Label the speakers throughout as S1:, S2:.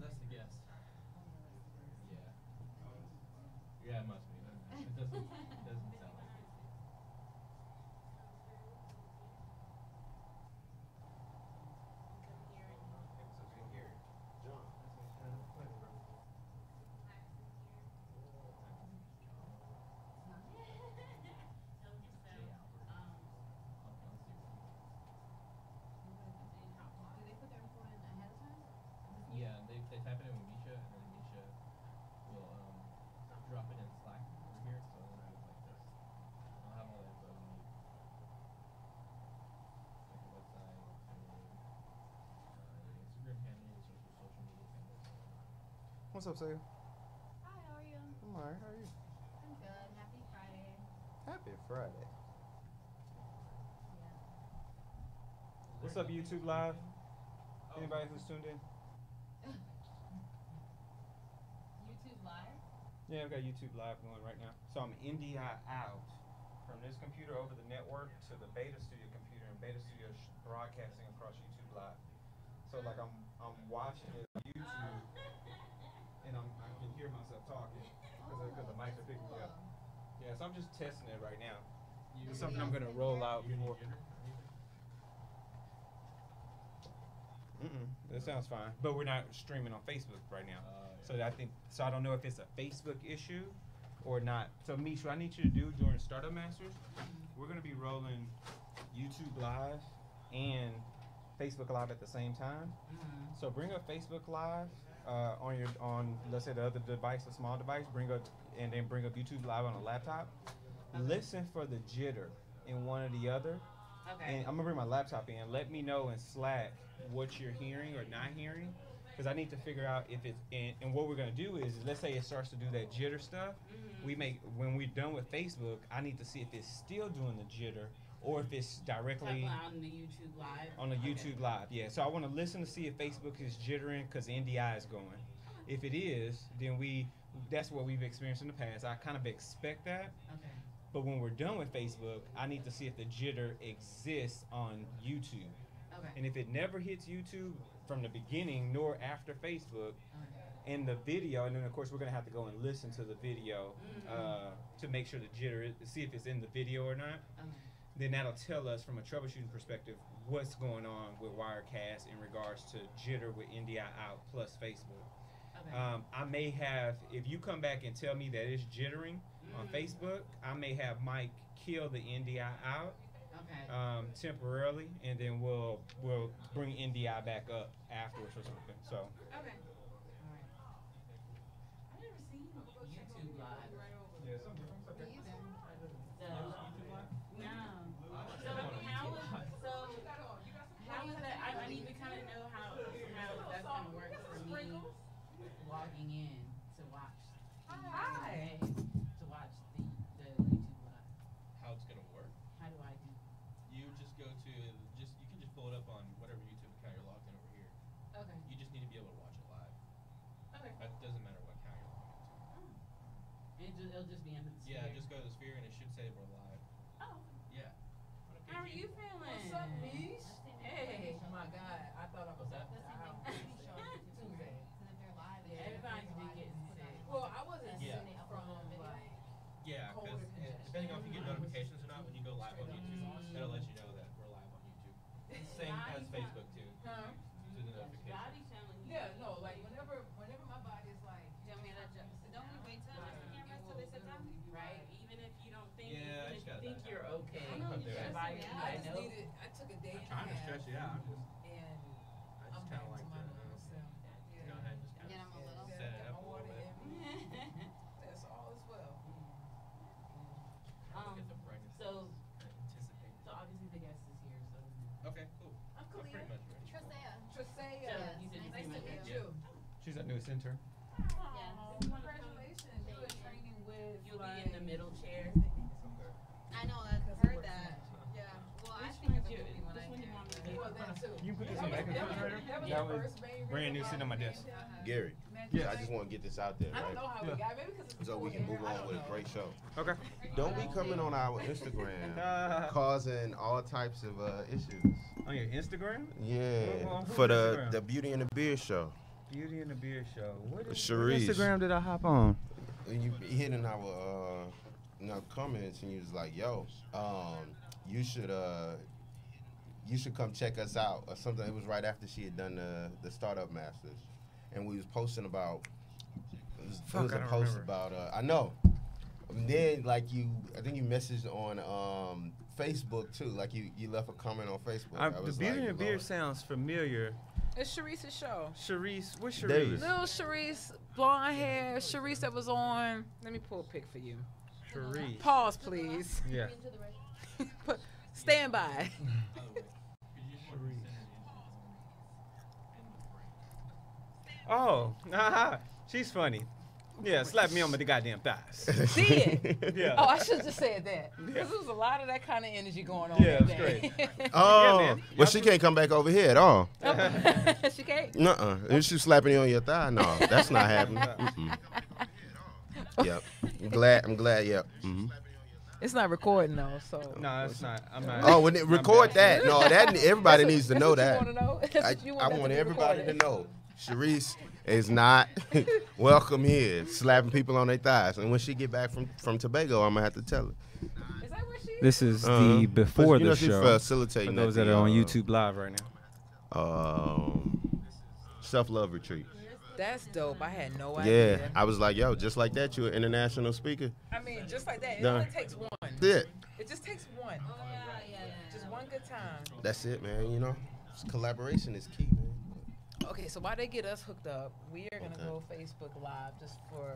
S1: that's the guess. Yeah. Yeah, it must be. It doesn't sound like Casey. Yeah, they type it in with Misha, and then Misha will drop it in Slack over here, so then I have like this. I'll have all the info we need. Like the website, Instagram handles, social media handles.
S2: What's up, Saya?
S3: Hi, how are you?
S2: I'm alright. How are you?
S3: I'm good. Happy Friday.
S2: Happy Friday.
S3: Yeah.
S2: What's up, YouTube Live? Anybody who's tuned in?
S3: YouTube Live?
S2: Yeah, I've got YouTube Live going right now. So I'm NDI out from this computer over the network to the Beta Studio computer, and Beta Studio broadcasting across YouTube Live. So like I'm watching it on YouTube, and I can hear myself talking because the mics are picking me up. Yeah, so I'm just testing it right now. It's something I'm gonna roll out before. That sounds fine, but we're not streaming on Facebook right now. So I think I don't know if it's a Facebook issue or not. So Mish, what I need you to do during Startup Masters, we're gonna be rolling YouTube Live and Facebook Live at the same time. So bring up Facebook Live on let's say the other device, a small device. Bring up YouTube Live on a laptop. Listen for the jitter in one or the other.
S4: Okay.
S2: And I'm gonna bring my laptop in. Let me know in Slack what you're hearing or not hearing, because I need to figure out if it's and what we're gonna do is let's say it starts to do that jitter stuff. When we're done with Facebook, I need to see if it's still doing the jitter or if it's directly
S4: on the YouTube Live.
S2: On the YouTube Live, yeah. So I want to listen to see if Facebook is jittering because NDI is going. If it is, then that's what we've experienced in the past. I kind of expect that.
S4: Okay.
S2: But when we're done with Facebook, I need to see if the jitter exists on YouTube.
S4: Okay.
S2: And if it never hits YouTube from the beginning nor after Facebook, in the video, and then of course we're gonna have to go and listen to the video to make sure the jitter see if it's in the video or not.
S4: Okay.
S2: Then that'll tell us from a troubleshooting perspective what's going on with Wirecast in regards to jitter with NDI out plus Facebook.
S4: Okay.
S2: I may have, if you come back and tell me that it's jittering on Facebook, I may have Mike kill the NDI out temporarily, and then we'll bring NDI back up afterwards or something. So.
S4: Okay. All right. I've never seen YouTube Live.
S2: Yeah, something.
S4: How is that? I need to kind of know how that's gonna work for me logging in to watch. To watch the YouTube Live.
S1: How it's gonna work?
S4: How do I do?
S1: You just go to you can just pull it up on whatever YouTube account you're logged in over here.
S4: Okay.
S1: You just need to be able to watch it live.
S4: Okay.
S1: It doesn't matter what account you're logged into.
S4: And it'll just be in the sphere.
S1: Yeah, just go to the sphere and it should say we're live.
S4: Oh.
S1: Yeah.
S4: How are you feeling?
S5: What's up, Mish?
S4: Hey.
S5: Oh my God, I thought I was
S1: What's that?
S5: Tuesday.
S4: Everybody's been getting sick.
S5: Well, I wasn't
S1: Yeah.
S5: sick from like.
S1: Yeah, because depending on if you get notifications or not, when you go live on YouTube, it'll let you know that we're live on YouTube. Same as Facebook too.
S5: Huh?
S1: Do the notification.
S4: Body telling you.
S5: Yeah, no, like whenever my body's like.
S3: Don't we adjust? Don't we wait till the cameras till they sit down?
S4: Right? Even if you don't think,
S1: Yeah, I
S4: even if
S1: just
S4: you
S1: got
S4: think
S1: that.
S4: you're okay.
S1: I know you're
S4: your
S1: stressing
S4: body,
S1: me out.
S5: I
S4: I
S5: just
S4: know.
S5: needed. I took a day and a
S1: Trying to
S5: half.
S1: stress you out.
S5: And
S1: I
S5: I'm
S1: just
S5: back
S1: kind of like
S5: to my
S1: to
S5: normal self.
S1: go ahead and just kind
S3: Get
S1: of
S3: 'em a little.
S1: set it
S5: got
S1: up
S5: my
S1: a
S5: water
S1: little bit.
S5: in me. That's all as well.
S1: Get the brightness.
S4: So
S1: Anticipate.
S4: obviously the guest is here, so.
S1: Okay, cool.
S5: I'm
S1: I'm pretty much ready.
S3: Trisea.
S5: Trisea.
S4: Yeah, you said you
S5: Nice
S4: pretty
S5: to
S4: much
S5: meet
S4: ready.
S5: you.
S2: She's our newest intern.
S3: Yeah.
S5: Congratulations. You were training with.
S4: You'll be in the middle chair.
S3: I know, I've heard that. Yeah. Well, I think it's a movie when I
S4: Which one you
S3: hear
S4: want me
S3: it.
S4: to
S5: You was that too.
S2: You can put this in the back of the refrigerator?
S5: That was
S2: That
S5: your
S2: was
S5: first main
S2: brand new
S5: reason
S2: sitting on my
S5: why
S2: desk.
S5: you came down?
S6: Gary,
S2: Yes.
S6: I just want to get this out there,
S5: I don't know
S6: right?
S5: how we got maybe because it's
S6: So we can move on with a great show.
S2: Okay.
S6: Don't be coming on our Instagram causing all types of issues.
S2: On your Instagram?
S6: Yeah,
S2: Well, who's
S6: for
S2: Instagram?
S6: the Beauty and the Beard show.
S2: Beauty and the Beard Show. What
S6: Sharice.
S2: Instagram did I hop on?
S6: And you hit in our comments and you was like, yo, you should come check us out or something. It was right after she had done the Startup Masters, and we was posting about. It was a post
S2: remember.
S6: about. I know. And then like I think you messaged on Facebook too. Like you left a comment on Facebook. I
S2: The
S6: was
S2: Beauty
S6: like,
S2: and the Beard
S6: Lord.
S2: sounds familiar.
S5: It's Sharice's show.
S2: Sharice, what's
S6: Davis.
S2: Sharice?
S5: Little Sharice, blonde hair. Sharice that was on. Let me pull a pic for you.
S2: Sharice.
S5: Pause, please.
S2: Yeah.
S5: Stand by.
S1: By the way, could you just send it in the
S2: Oh, she's funny. Yeah, slap me on the goddamn thighs.
S5: Did.
S2: Yeah.
S5: Oh, I should have just said that. Because there was a lot of that kind of energy going on.
S2: Yeah,
S5: that
S2: it's
S5: day.
S6: Oh,
S2: man.
S6: well, she can't come back over here at all.
S5: She can't.
S6: Nuh-uh. If she's slapping you on your thigh, no, that's not happening. Mm-mm. Yep. I'm glad. Yep. Mm-hmm.
S5: It's not recording though, so.
S2: No, it's not. I'm not.
S6: Oh, when it record that, no, that everybody needs to know that.
S5: That's what you want to know? That's what you
S6: I
S5: want that
S6: want
S5: to be
S6: everybody
S5: recorded.
S6: to know. Sharice is not welcome here, slapping people on their thighs. And when she get back from Tobago, I'm gonna have to tell her.
S5: Is that where she is?
S2: This is
S6: Uh-huh.
S2: the before
S6: But, you know,
S2: the
S6: she's
S2: show.
S6: facilitating
S2: For those
S6: at
S2: that
S6: the,
S2: are on YouTube Live right now.
S6: self-love retreat.
S5: That's dope. I had no
S6: Yeah,
S5: idea.
S6: I was like, yo, just like that, you're an international speaker.
S5: I mean, just like that. It
S6: Done.
S5: only takes one.
S6: Yeah,
S5: It just takes one.
S3: Oh, yeah.
S5: Just one good time.
S6: that's it, man. You know, collaboration is key, man.
S5: Okay, so while they get us hooked up, we are gonna
S6: Okay.
S5: go Facebook Live just for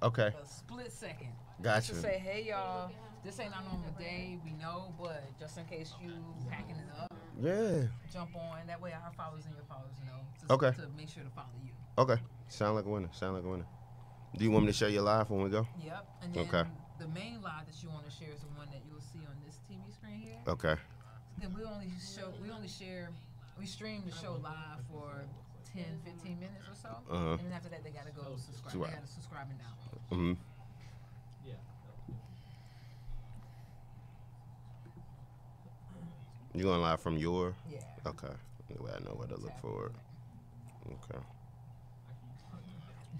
S6: Okay,
S5: a split second.
S6: gotcha.
S5: To say, hey y'all, this ain't our normal day, we know, but just in case you packing it up,
S6: Yeah.
S5: jump on. That way our followers and your followers know
S6: Okay.
S5: to make sure to follow you.
S6: Okay. Sound like a winner. Do you want me to share your live when we go?
S5: Yep. And then
S6: Okay.
S5: the main live that you want to share is the one that you'll see on this TV screen here.
S6: Okay.
S5: Then we stream the show live for 10, 15 minutes or so.
S6: Uh-huh.
S5: And then after that, they gotta go subscribe.
S6: Right.
S5: They gotta subscribe and download.
S6: Mm-hmm.
S1: Yeah.
S6: You going live from your?
S5: Yeah.
S6: Okay. Anyway, I know what to look for. Okay.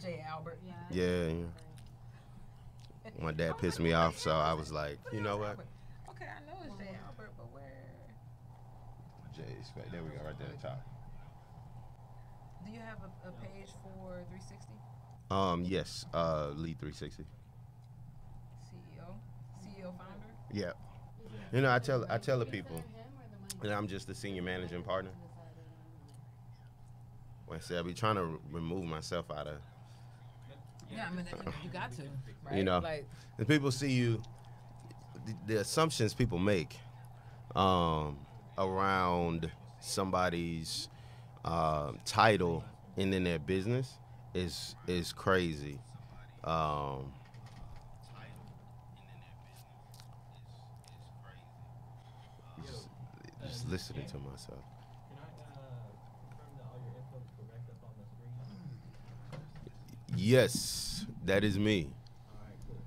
S5: Jay Albert.
S6: Yeah. My dad pissed me off, so I was like, you know what?
S5: Okay, I know it's Jay Albert, but where?
S6: Jay's right there. We go right there at the top.
S5: Do you have a page for 360?
S6: Yes. Lead 360.
S5: CEO founder?
S6: Yeah. You know, I tell the people that I'm just the senior managing partner. Like I said, I be trying to remove myself out of.
S5: Yeah, I mean, you got to, right?
S6: You know.
S5: Like,
S6: The people see you, the assumptions people make around somebody's title and in their business is crazy. Just listening to myself.
S1: Can I confirm that all your info is correct up on the screen?
S6: Yes, that is me.
S1: All right, cool.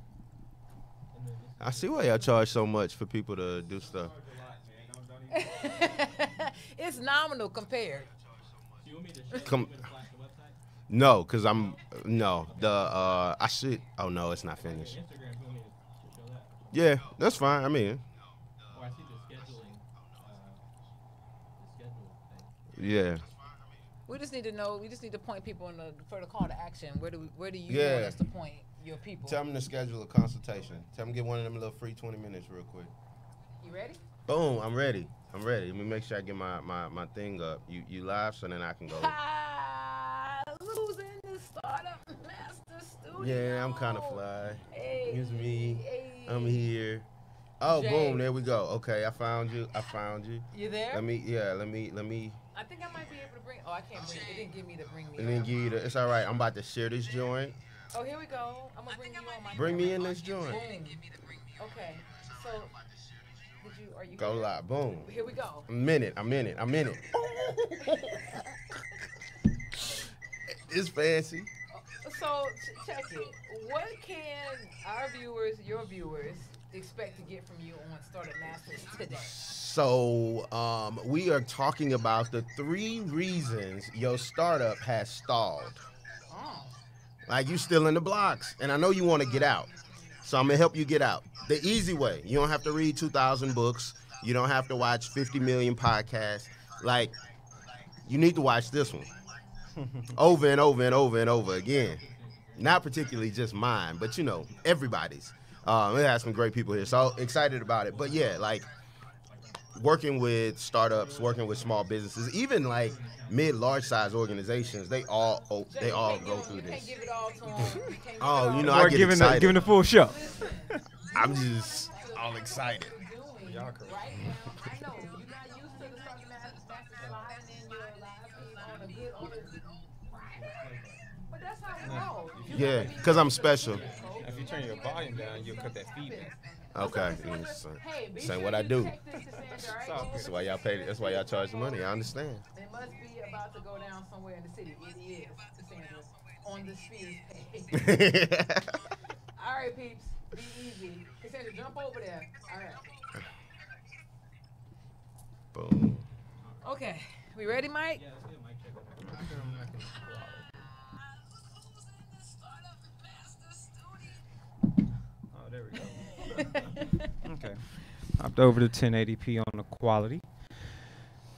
S1: And then this
S6: I see why y'all charge so much for people to do stuff.
S5: it's nominal compared.
S1: do you want me to show
S6: Come-
S1: you to flash the website?
S6: No, cause I should. Oh no, it's not finished.
S1: Instagram, do you want me to show that?
S6: Yeah, that's fine. I mean,
S1: Or I see the scheduling, the schedule thing.
S6: yeah.
S5: We just need to know. We just need to point people for the call to action. Where do you
S6: Yeah.
S5: want us to point your people?
S6: Tell them to schedule a consultation. Tell them to get one of them little free 20 minutes real quick.
S5: You ready?
S6: Boom, I'm ready. Let me make sure I get my thing up. You live so then I can go.
S5: Losing the startup master studio.
S6: Yeah, I'm kind of fly.
S5: Hey,
S6: It's me.
S5: hey.
S6: I'm here. Oh,
S5: Jay.
S6: boom, there we go. Okay, I found you.
S5: You there?
S6: Let me.
S5: I think I might be able to bring. Oh, I can't bring. It didn't give me to bring me.
S6: And then
S5: on.
S6: give you the. It's all right. I'm about to share this joint.
S5: Oh, here we go. I'm gonna bring you on my.
S6: Bring me
S5: camera.
S6: in this joint.
S5: Boom. Okay. So, are you?
S6: Go
S5: here?
S6: live. Boom.
S5: Here we go.
S6: I'm in it. It's fancy.
S5: So check it. What can our viewers, your viewers, expect to get from you on Startup Masters today?
S6: So we are talking about the 3 reasons your startup has stalled.
S5: Oh.
S6: Like, you still in the blocks, and I know you want to get out. So I'm going to help you get out. The easy way. You don't have to read 2,000 books. You don't have to watch 50 million podcasts. Like, you need to watch this one over and over and over and over again. Not particularly just mine, but, you know, everybody's. It has some great people here, so excited about it. But, yeah, like, working with startups, working with small businesses, even, like, mid-large size organizations, they all go through
S5: You can't
S6: this.
S5: give it all to them.
S6: Oh, you know,
S2: Or
S6: I get
S2: giving
S6: excited.
S2: the full show.
S6: I'm just all excited.
S2: Y'all crazy.
S5: Right? I know. You're not used to the Startup Masters live and then you're live on a good But that's how we roll.
S6: Yeah, because I'm special.
S2: If you turn your volume down, you'll cut that feedback.
S6: Okay.
S5: Hey, be
S6: Saying
S5: sure
S6: what I
S5: you
S6: do.
S5: check this, Cassandra, all right?
S6: That's why y'all pay. That's why y'all charge the money. I understand.
S5: It must be about to go down somewhere in the city. It is, Cassandra, on the Spheres page. All right, peeps, be easy. Cassandra, jump over there. All right.
S6: Boom.
S5: Okay, we ready, Mike?
S1: Yeah, let's get a mic check.
S2: Oh, there we go. Okay. Hopped over to 1080p on the quality.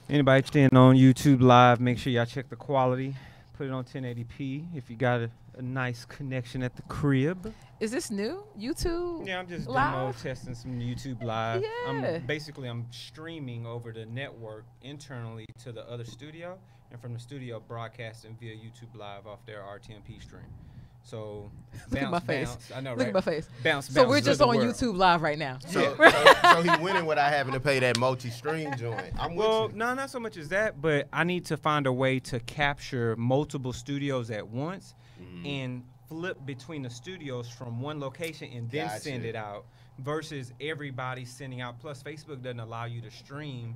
S2: Anybody staying on YouTube Live, make sure y'all check the quality. Put it on 1080p if you got a nice connection at the crib.
S5: Is this new? YouTube?
S2: Yeah, I'm just demo
S5: Live?
S2: testing some YouTube Live.
S5: Yeah.
S2: I'm streaming over the network internally to the other studio, and from the studio broadcasting via YouTube Live off their RTMP stream. So
S5: Look at my face.
S2: bounce. I know,
S5: Look
S2: right?
S5: at my face.
S2: Bounce.
S5: So we're
S2: does
S5: just
S2: the
S5: on
S2: world.
S5: YouTube Live right now.
S6: So he winning without having to pay that multi-stream joint. I'm
S2: Well,
S6: with you.
S2: no, not so much as that, but I need to find a way to capture multiple studios at once and flip between the studios from one location and then
S6: Gotcha.
S2: send it out versus everybody sending out. Plus, Facebook doesn't allow you to stream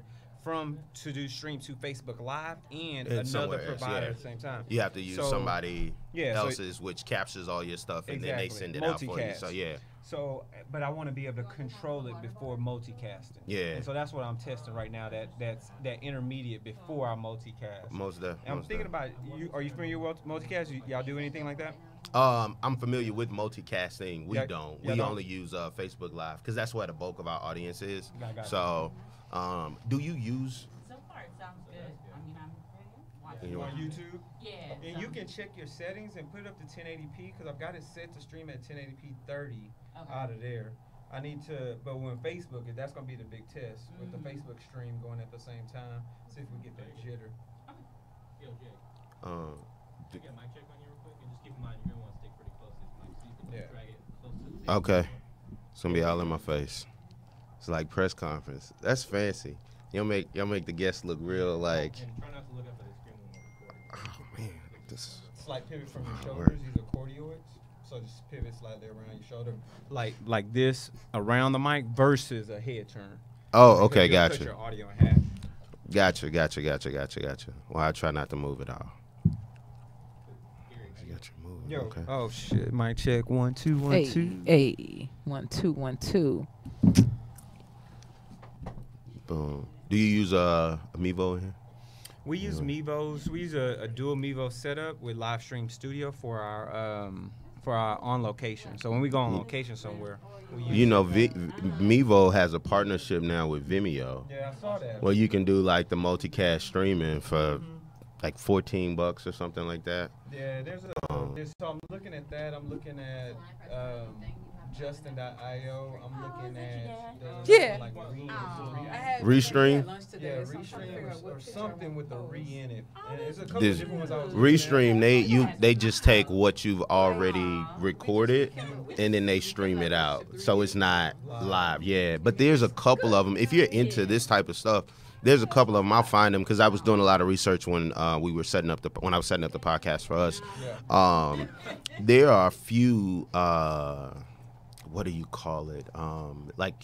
S2: do stream to Facebook Live and another
S6: somewhere else,
S2: provider
S6: yeah.
S2: at the same time.
S6: You have to use
S2: So,
S6: somebody
S2: yeah, so-
S6: else's, which captures all your stuff, and then they
S2: Exactly.
S6: send it out for you.
S2: Multicast.
S6: So yeah,
S2: So, but I want to be able to control it before multicasting.
S6: Yeah.
S2: And so that's what I'm testing right now. That's that intermediate before I multicast.
S6: most of.
S2: And I'm thinking about you. Are you familiar with multicast? Y'all do anything like that?
S6: I'm familiar with multicasting. We
S2: Yeah,
S6: don't.
S2: yeah,
S6: We
S2: don't.
S6: only use Facebook Live because that's where the bulk of our audience is.
S2: I got you.
S6: So, do you use?
S4: So far, it sounds good. I mean, I'm watching.
S6: You
S2: On
S6: want-
S2: YouTube.
S4: Yeah.
S2: And you
S4: so-
S2: can check your settings and put it up to 1080p because I've got it set to stream at 1080p 30
S4: Okay.
S2: out of there. I need to, but when Facebook, that's gonna be the big test with the Facebook stream going at the same time. See if we get that jitter.
S1: Yo, Jay,
S6: Um,
S1: can I get a mic check on you real quick? And just keep in mind, you're going to want to stick pretty close to this mic so you can
S2: Yeah.
S1: drag it close to the table.
S6: okay, it's gonna be all in my face. It's like press conference. That's fancy. Y'all make the guests look real like.
S1: And try not to look up at the screen when we're recording.
S6: Oh man, this.
S2: Slight pivot from your
S6: Oh,
S2: shoulders. These are cordioids. So just pivot slightly around your shoulder, like this around the mic versus a head turn.
S6: Oh, okay,
S2: Because you'll cut
S6: gotcha.
S2: your audio in half.
S6: Gotcha. Well, I try not to move it all. I got you moving.
S2: Yo,
S6: Okay.
S2: oh shit, mic check 1 2 1
S5: Hey,
S2: 2.
S5: hey, 1 2 1 2.
S6: Boom. Do you use Mevo in here?
S2: We use Mevos. We use a dual Mevo setup with Live Stream Studio for our on location. So when we go on location somewhere, we use
S6: You know, Mevo has a partnership now with Vimeo,
S2: Yeah, I saw that.
S6: where you can do like the multicast streaming for like $14 or something like that.
S2: Yeah, so I'm looking at that. I'm looking at Justin.io. I'm looking at
S5: Yeah.
S2: like
S6: Restream?
S2: Restream or something with the re in it. And there's a couple
S6: This
S2: of different ones I was looking
S6: Restream, they just take what you've already recorded and then they stream it out, so it's not live. Yeah, but there's a couple of them. If you're into this type of stuff, there's a couple of them. I'll find them because I was doing a lot of research when we were when I was setting up the podcast for us. There are a few. What do you call it? Like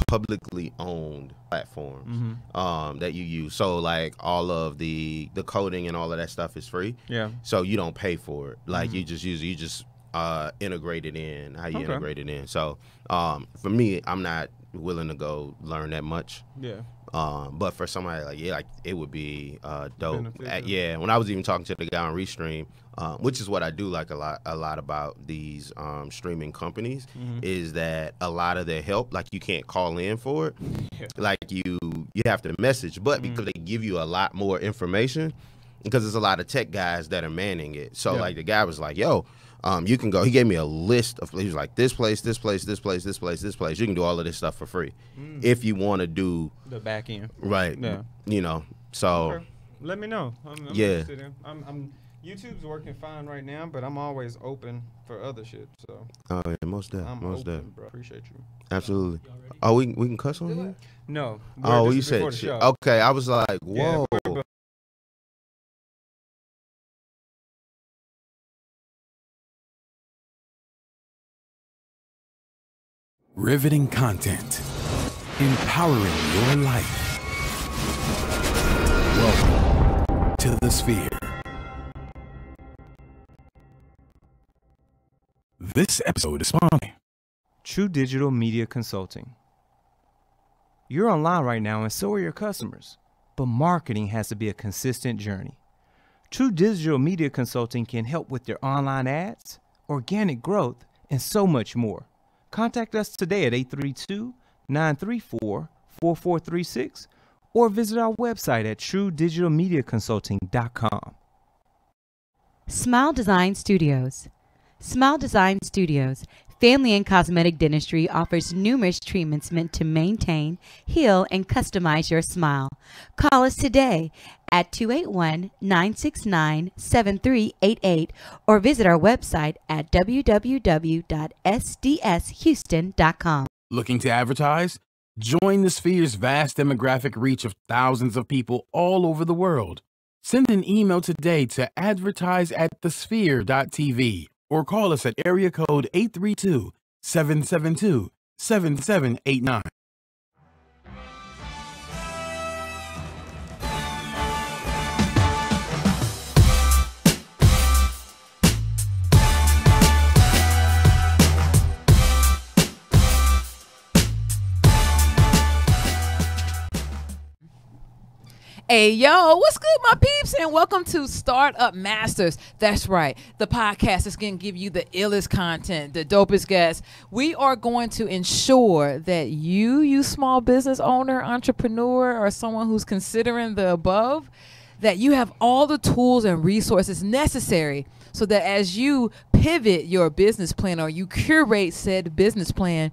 S6: publicly owned platforms that you use. So like all of the coding and all of that stuff is free.
S2: Yeah.
S6: So you don't pay for it. Like you just use it. You just integrate it in, how you
S2: Okay.
S6: integrate it in. So for me, I'm not willing to go learn that much.
S2: Yeah.
S6: But for somebody like it would be dope.
S2: Beneficial.
S6: Yeah, when I was even talking to the guy on Restream, which is what I do like a lot about these streaming companies, is that a lot of their help, like you can't call in for it, like you have to message, but because they give you a lot more information, because there's a lot of tech guys that are manning it. So like the guy was like, yo, you can go. He gave me a list of. He was like, this place, this place, this place, this place, this place. You can do all of this stuff for free if you want to do
S2: The back end.
S6: right.
S2: Yeah.
S6: You know. So
S2: Okay. Let me know. I'm
S6: Yeah.
S2: interested in. I'm YouTube's working fine right now, but I'm always open for other shit. So
S6: yeah, most definitely,
S2: I'm
S6: most
S2: open,
S6: definitely,
S2: bro. Appreciate you.
S6: absolutely.
S1: Y'all ready?
S6: Oh, we can cuss on
S5: Do
S6: here.
S5: it.
S2: No.
S6: Oh,
S2: this
S6: you
S2: is before
S6: said
S2: the
S6: shit.
S2: show.
S6: Okay, I was like,
S2: Yeah,
S6: whoa.
S2: we're-
S7: Riveting content, empowering your life. Welcome to the Sphere. This episode is sponsored.
S2: True Digital Media Consulting. You're online right now and so are your customers, but marketing has to be a consistent journey. True Digital Media Consulting can help with your online ads, organic growth, and so much more. Contact us today at 832-934-4436 or visit our website at truedigitalmediaconsulting.com.
S8: Smile Design Studios. Smile Design Studios, family and cosmetic dentistry, offers numerous treatments meant to maintain, heal, and customize your smile. Call us today at 281-969-7388 or visit our website at www.sdshouston.com.
S7: Looking to advertise? Join the Sphere's vast demographic reach of thousands of people all over the world. Send an email today to advertise@thesphere.tv or call us at area code 832-772-7789.
S5: Hey, yo, what's good, my peeps? And welcome to Startup Masters. That's right. The podcast is going to give you the illest content, the dopest guests. We are going to ensure that you small business owner, entrepreneur, or someone who's considering the above, that you have all the tools and resources necessary so that as you pivot your business plan or you curate said business plan,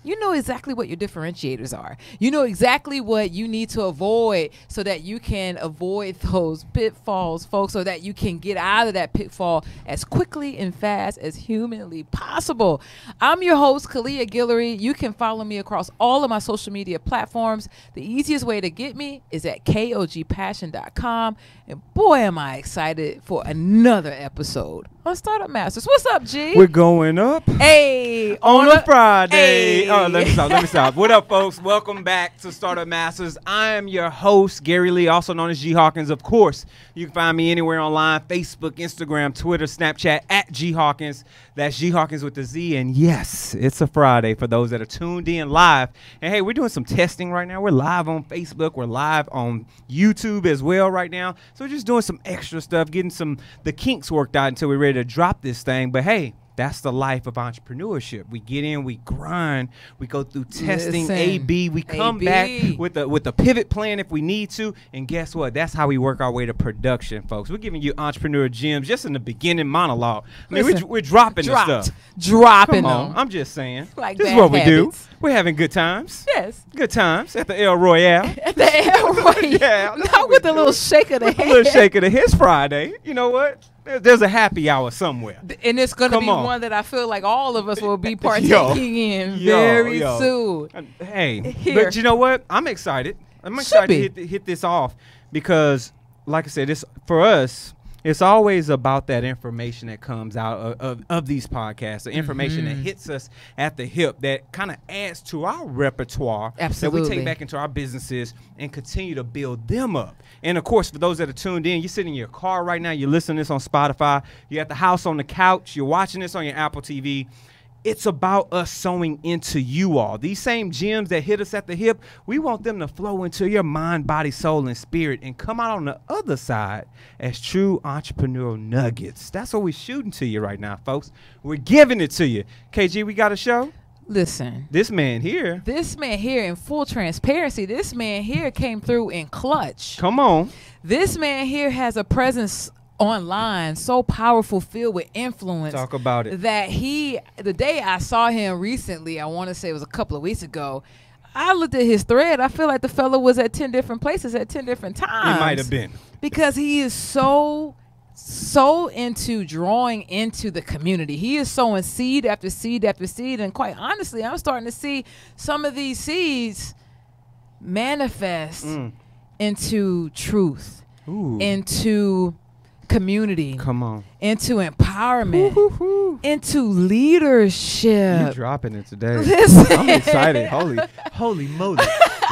S5: you know exactly what your differentiators are. You know exactly what you need to avoid so that you can avoid those pitfalls, folks, so that you can get out of that pitfall as quickly and fast as humanly possible. I'm your host, Kalia Guillory. You can follow me across all of my social media platforms. The easiest way to get me is at kogpassion.com. And boy, am I excited for another episode on Startup Masters. What's up, G?
S2: We're going up.
S5: Hey,
S2: On a Friday.
S5: Hey.
S2: Oh, let me stop. What up, folks? Welcome back to Startup Masters. I am your host, Gary Lee, also known as G Hawkins. Of course, you can find me anywhere online, Facebook, Instagram, Twitter, Snapchat, at G Hawkins. That's G Hawkins with the Z. And yes, it's a Friday for those that are tuned in live. And hey, we're doing some testing right now. We're live on Facebook. We're live on YouTube as well right now. So we're just doing some extra stuff, getting the kinks worked out until we're ready to drop this thing. But hey, that's the life of entrepreneurship. We get in, we grind, we go through testing,
S5: Listen,
S2: A/B. We come
S5: A/B.
S2: back with a pivot plan if we need to. And guess what? That's how we work our way to production, folks. We're giving you entrepreneur gems just in the beginning monologue. I mean,
S5: Listen,
S2: we're dropping the stuff.
S5: Dropping
S2: Come on,
S5: them.
S2: I'm just saying.
S5: Like
S2: this is
S5: bad
S2: what we
S5: habits.
S2: do. We're having good times.
S5: Yes.
S2: Good times at the El Royale.
S5: The air right.
S2: Yeah, that's what
S5: Not
S2: we
S5: with the
S2: do.
S5: little shake of the
S2: A
S5: head.
S2: little shake of the his Friday. You know what? There's a happy hour somewhere.
S5: And it's going to
S2: Come
S5: be
S2: on.
S5: one that I feel like all of us will be partaking in
S2: Yo,
S5: very
S2: yo.
S5: soon.
S2: Hey,
S5: Here.
S2: but you know what? I'm excited. I'm
S5: Should
S2: excited
S5: be.
S2: to hit this off because, like I said, this for us. it's always about that information that comes out of these podcasts, the information that hits us at the hip, that kind of adds to our repertoire that we take back into our businesses and continue to build them up. And of course, for those that are tuned in, you're sitting in your car right now, you're listening to this on Spotify, you're at the house on the couch, you're watching this on your Apple TV. It's about us sowing into you all. These same gems that hit us at the hip, we want them to flow into your mind, body, soul, and spirit and come out on the other side as true entrepreneurial nuggets. That's what we're shooting to you right now, folks. We're giving it to you. KG, we got a show?
S5: Listen.
S2: This man here,
S5: in full transparency, this man here came through in clutch.
S2: come on.
S5: This man here has a presence online so powerful, filled with influence.
S2: Talk about it.
S5: That the day I saw him recently, I want to say it was a couple of weeks ago, I looked at his thread. I feel like the fellow was at 10 different places at 10 different times.
S2: It might have been.
S5: Because he is so into drawing into the community. He is sowing seed after seed after seed. And quite honestly, I'm starting to see some of these seeds manifest into truth, into community,
S2: Come on.
S5: into empowerment, into leadership.
S2: You dropping it today.
S5: Listen.
S2: I'm excited. Holy moly.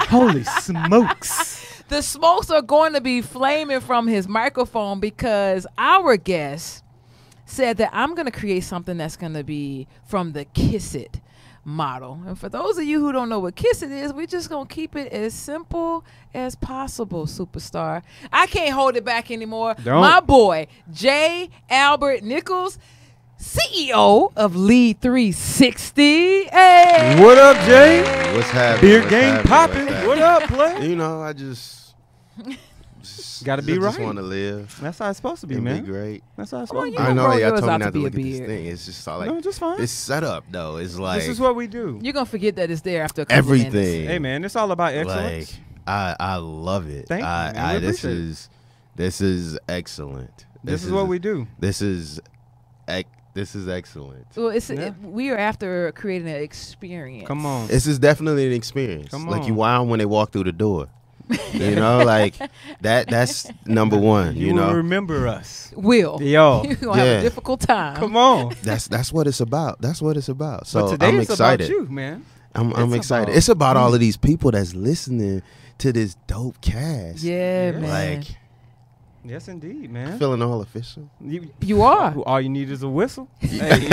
S2: Holy smokes.
S5: The smokes are going to be flaming from his microphone because our guest said that I'm going to create something that's going to be from the Kiss It model. And for those of you who don't know what Kiss It is, we're just going to keep it as simple as possible, superstar. I can't hold it back anymore.
S2: Don't.
S5: My boy, J. Albert Nichols, CEO of Lead 360. Hey.
S2: What up, Jay?
S6: What's happening?
S2: Beer
S6: What's
S2: game
S6: happening?
S2: popping.
S6: What's happening?
S2: What up, play?
S6: You know, I just
S2: Gotta be
S6: just
S2: right.
S6: want to live.
S2: That's how it's supposed to be,
S6: and
S2: man.
S6: be great.
S2: That's how it's
S5: Come on,
S2: supposed to
S5: you
S2: be.
S6: I know
S5: grow
S6: y'all
S5: yours
S6: told me
S5: out
S6: not
S5: to
S6: to
S5: be a
S6: look at this
S5: beard.
S6: thing. It's just all like
S2: No, just fine.
S6: it's set up though. It's like
S2: This is what we do.
S5: You're going to forget that it's there after a couple minutes.
S6: everything.
S2: Hey, man, it's all about excellence.
S6: Like I love it.
S2: Thank you, man. We
S6: This
S2: appreciate
S6: is excellent.
S2: This is what we do.
S6: This is excellent.
S5: Well,
S2: Yeah.
S5: we are after creating an experience.
S2: Come on.
S6: This is definitely an experience.
S2: Come
S6: like
S2: on.
S6: you wow when they walk through the door. You know, like that's number one. You
S2: will
S6: know,
S2: remember us.
S5: Will.
S2: Yo.
S5: You're going to have
S6: Yeah.
S5: a difficult time.
S2: Come on.
S6: that's what it's about. That's what it's about. So
S2: but today
S6: I'm
S2: it's
S6: excited.
S2: about you, man.
S6: I'm
S2: It's
S6: excited.
S2: about
S6: It's about all of these people that's listening to this dope cast.
S5: Yeah,
S2: Yeah.
S5: man.
S6: Like
S2: Yes, indeed, man.
S6: feeling all official.
S5: You are.
S2: All you need is a whistle. Hey.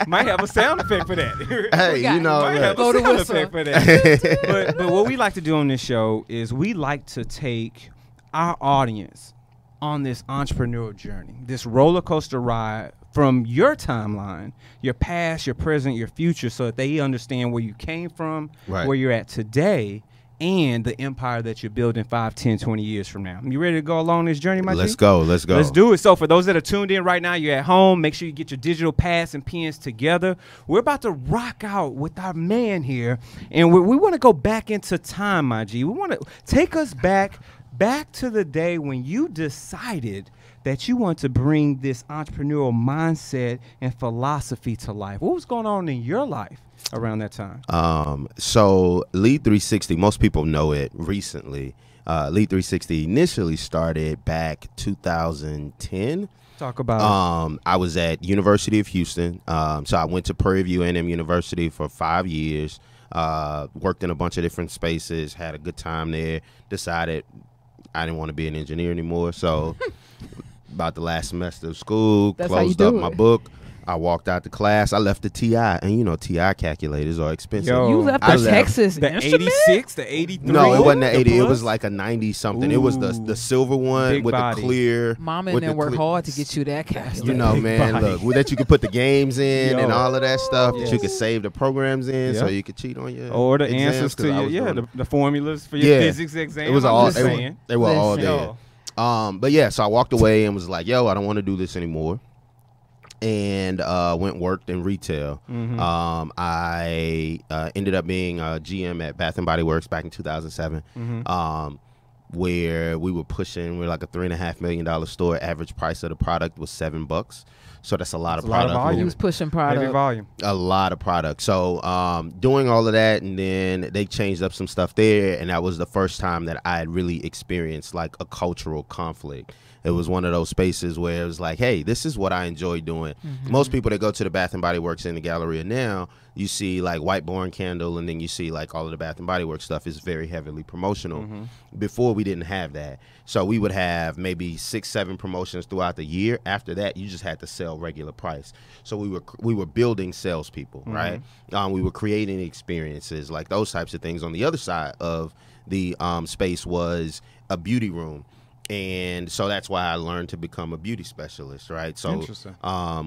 S2: Might have a sound effect for that.
S6: Hey,
S5: got
S6: you know,
S2: Might have
S5: Blow
S2: a
S5: the
S2: sound
S5: whistle.
S2: effect for that. but what we like to do on this show is we like to take our audience on this entrepreneurial journey, this roller coaster ride from your timeline, your past, your present, your future, so that they understand where you came from,
S6: Right.
S2: where you're at today, and the empire that you're building 5, 10, 20 years from now. You ready to go along this journey, my
S6: Let's
S2: G?
S6: go. Let's go.
S2: Let's do it. So for those that are tuned in right now, you're at home, make sure you get your digital pads and pens together. We're about to rock out with our man here, and we want to go back into time, my G. We want to take us back to the day when you decided that you want to bring this entrepreneurial mindset and philosophy to life. What was going on in your life around that time?
S6: So Lead 360, most people know it recently. Lead 360 initially started back 2010.
S2: Talk about
S6: I was at University of Houston. So I went to Prairie View A&M University for 5 years. Worked in a bunch of different spaces. Had a good time there. Decided I didn't want to be an engineer anymore. So about the last semester of school,
S5: That's how you
S6: closed up
S5: do
S6: my
S5: it.
S6: book. I walked out the class. I left the TI, and you know TI calculators are expensive.
S2: Yo,
S5: You left
S6: I
S5: the
S6: left.
S5: Texas
S2: the
S5: Instrument?
S2: 86, the 83.
S6: No, it wasn't the
S2: the
S6: 80. It
S2: plus?
S6: was like a 90 something. It was
S2: Ooh.
S6: the silver one
S2: Big
S6: with
S2: body.
S6: the clear.
S5: Mama
S6: with
S5: and them
S6: the
S5: work
S6: clear-
S5: hard to get you that calculator.
S6: You know,
S2: Big
S6: man,
S2: body.
S6: look, that you could put the games in and
S2: Yo.
S6: all of that stuff, that you
S2: Yes.
S6: could save the programs in so
S2: Yep.
S6: you could cheat on your
S2: Or the
S6: exams,
S2: answers
S6: 'cause
S2: to
S6: I
S2: your,
S6: was
S2: yeah,
S6: doing
S2: the formulas for your
S6: Yeah.
S2: physics exam.
S6: it was
S2: I'm
S6: all
S2: just saying.
S6: they were all
S5: Listen.
S6: there.
S2: Yo.
S6: But yeah, so I walked away and was like, yo, I don't want to do this anymore. And worked in retail.
S2: Mm-hmm.
S6: I ended up being a GM at Bath and Body Works back in 2007.
S2: Mm-hmm.
S6: Where we're like a $3.5 million store. Average price of the product was $7. So that's a lot of
S2: That's a lot of
S6: product.
S2: volume.
S5: He was pushing
S2: Heavy
S5: product.
S2: volume.
S6: A lot of product. So doing all of that, and then they changed up some stuff there, and that was the first time that I had really experienced like a cultural conflict. It was one of those spaces where it was like, hey, this is what I enjoy doing. Most people that go to the Bath and Body Works in the Galleria now, you see like White Born Candle, and then you see like all of the Bath and Body Works stuff is very heavily promotional. Before, we didn't have that. So we would have maybe 6-7 promotions throughout the year. After that, you just had to sell regular price. So we were building salespeople, right? We were creating experiences, like those types of things. On the other side of the space was a beauty room. And so that's why I learned to become a beauty specialist, right? So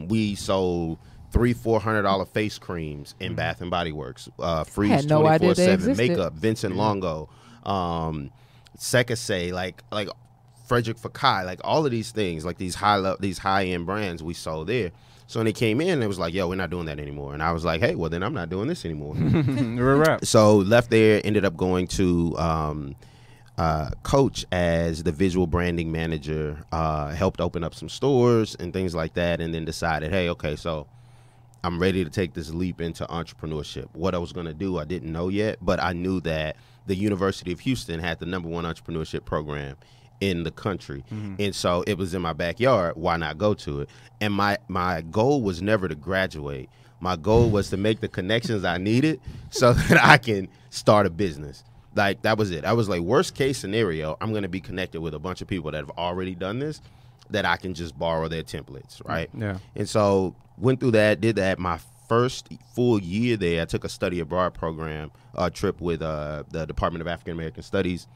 S6: we sold $300-$400 face creams in Bath and Body Works. Freeze 24/7 makeup, Vincent Longo, Sekase, like Frederick Fekkai, like all of these things, like these high end brands we sold there. So when they came in, it was like, yo, we're not doing that anymore. And I was like, hey, well then I'm not doing this anymore. So left there, ended up going to Coach as the visual branding manager, helped open up some stores and things like that, and then decided, hey, okay, so I'm ready to take this leap into entrepreneurship. What I was going to do, I didn't know yet, but I knew that the University of Houston had the #1 entrepreneurship program in the country. And so it was in my backyard. Why not go to it? And my goal was never to graduate. My goal was to make the connections I needed so that I can start a business. Like, that was it. I was like, worst case scenario, I'm going to be connected with a bunch of people that have already done this, that I can just borrow their templates, right?
S2: Yeah.
S6: And so went through that, did that. My first full year there, I took a study abroad program, trip with the Department of African American Studies.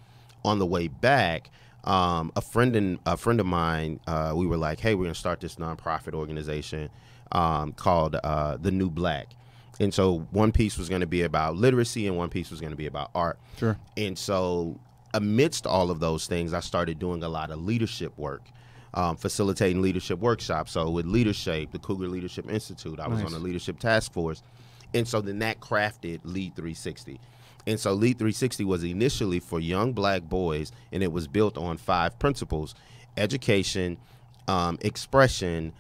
S6: On the way back, a friend of mine, we were like, hey, we're going to start this nonprofit organization called The New Black. And so one piece was going to be about literacy and one piece was going to be about art.
S2: Sure.
S6: And so amidst all of those things, I started doing a lot of leadership work, facilitating leadership workshops. So with Leadership, the Cougar Leadership Institute, I was on a leadership task force. And so then that crafted Lead 360. And so Lead 360 was initially for young black boys, and it was built on 5 principles: education, expression,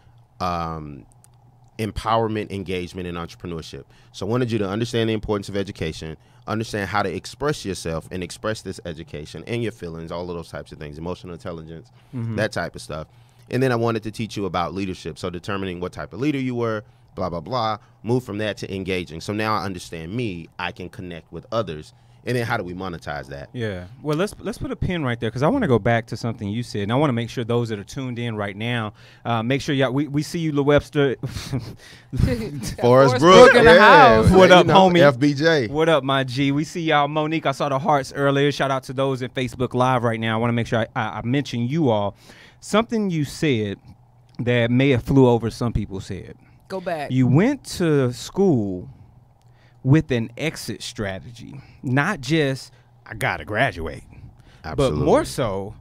S6: empowerment, engagement, and entrepreneurship. So I wanted you to understand the importance of education, understand how to express yourself and express this education and your feelings, all of those types of things, emotional intelligence, that type of stuff. And then I wanted to teach you about leadership. So determining what type of leader you were, blah, blah, blah, move from that to engaging. So now I understand me, I can connect with others. And then how do we monetize that?
S2: Yeah. Well, let's put a pin right there, because I want to go back to something you said, and I want to make sure those that are tuned in right now, make sure y'all, we see you, LaWebster.
S6: Forrest Brook
S5: in the house.
S2: What up, homie?
S6: FBJ.
S2: What up, my G? We see y'all. Monique, I saw the hearts earlier. Shout out to those in Facebook Live right now. I want to make sure I mention you all. Something you said that may have flew over some people's head.
S5: Go back.
S2: You went to school with an exit strategy, not just I gotta graduate,
S6: Absolutely.
S2: but more so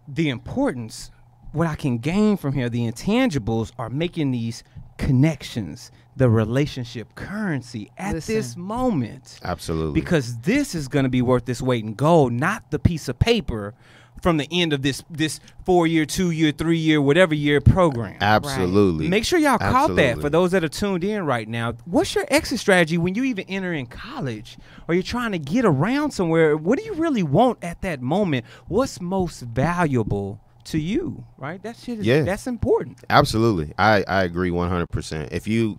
S2: the importance, what I can gain from here, the intangibles are making these connections, the relationship currency at this moment.
S6: Absolutely.
S2: Because this is going to be worth its weight in gold, not the piece of paper from the end of this 4-year, 2-year, 3-year, whatever year program.
S6: Absolutely.
S2: Make sure y'all caught that.
S6: Absolutely.
S2: For those that are tuned in right now, what's your exit strategy when you even enter in college or you're trying to get around somewhere? What do you really want at that moment? What's most valuable to you, right? That shit is, that's important.
S6: Absolutely. I agree 100%. If you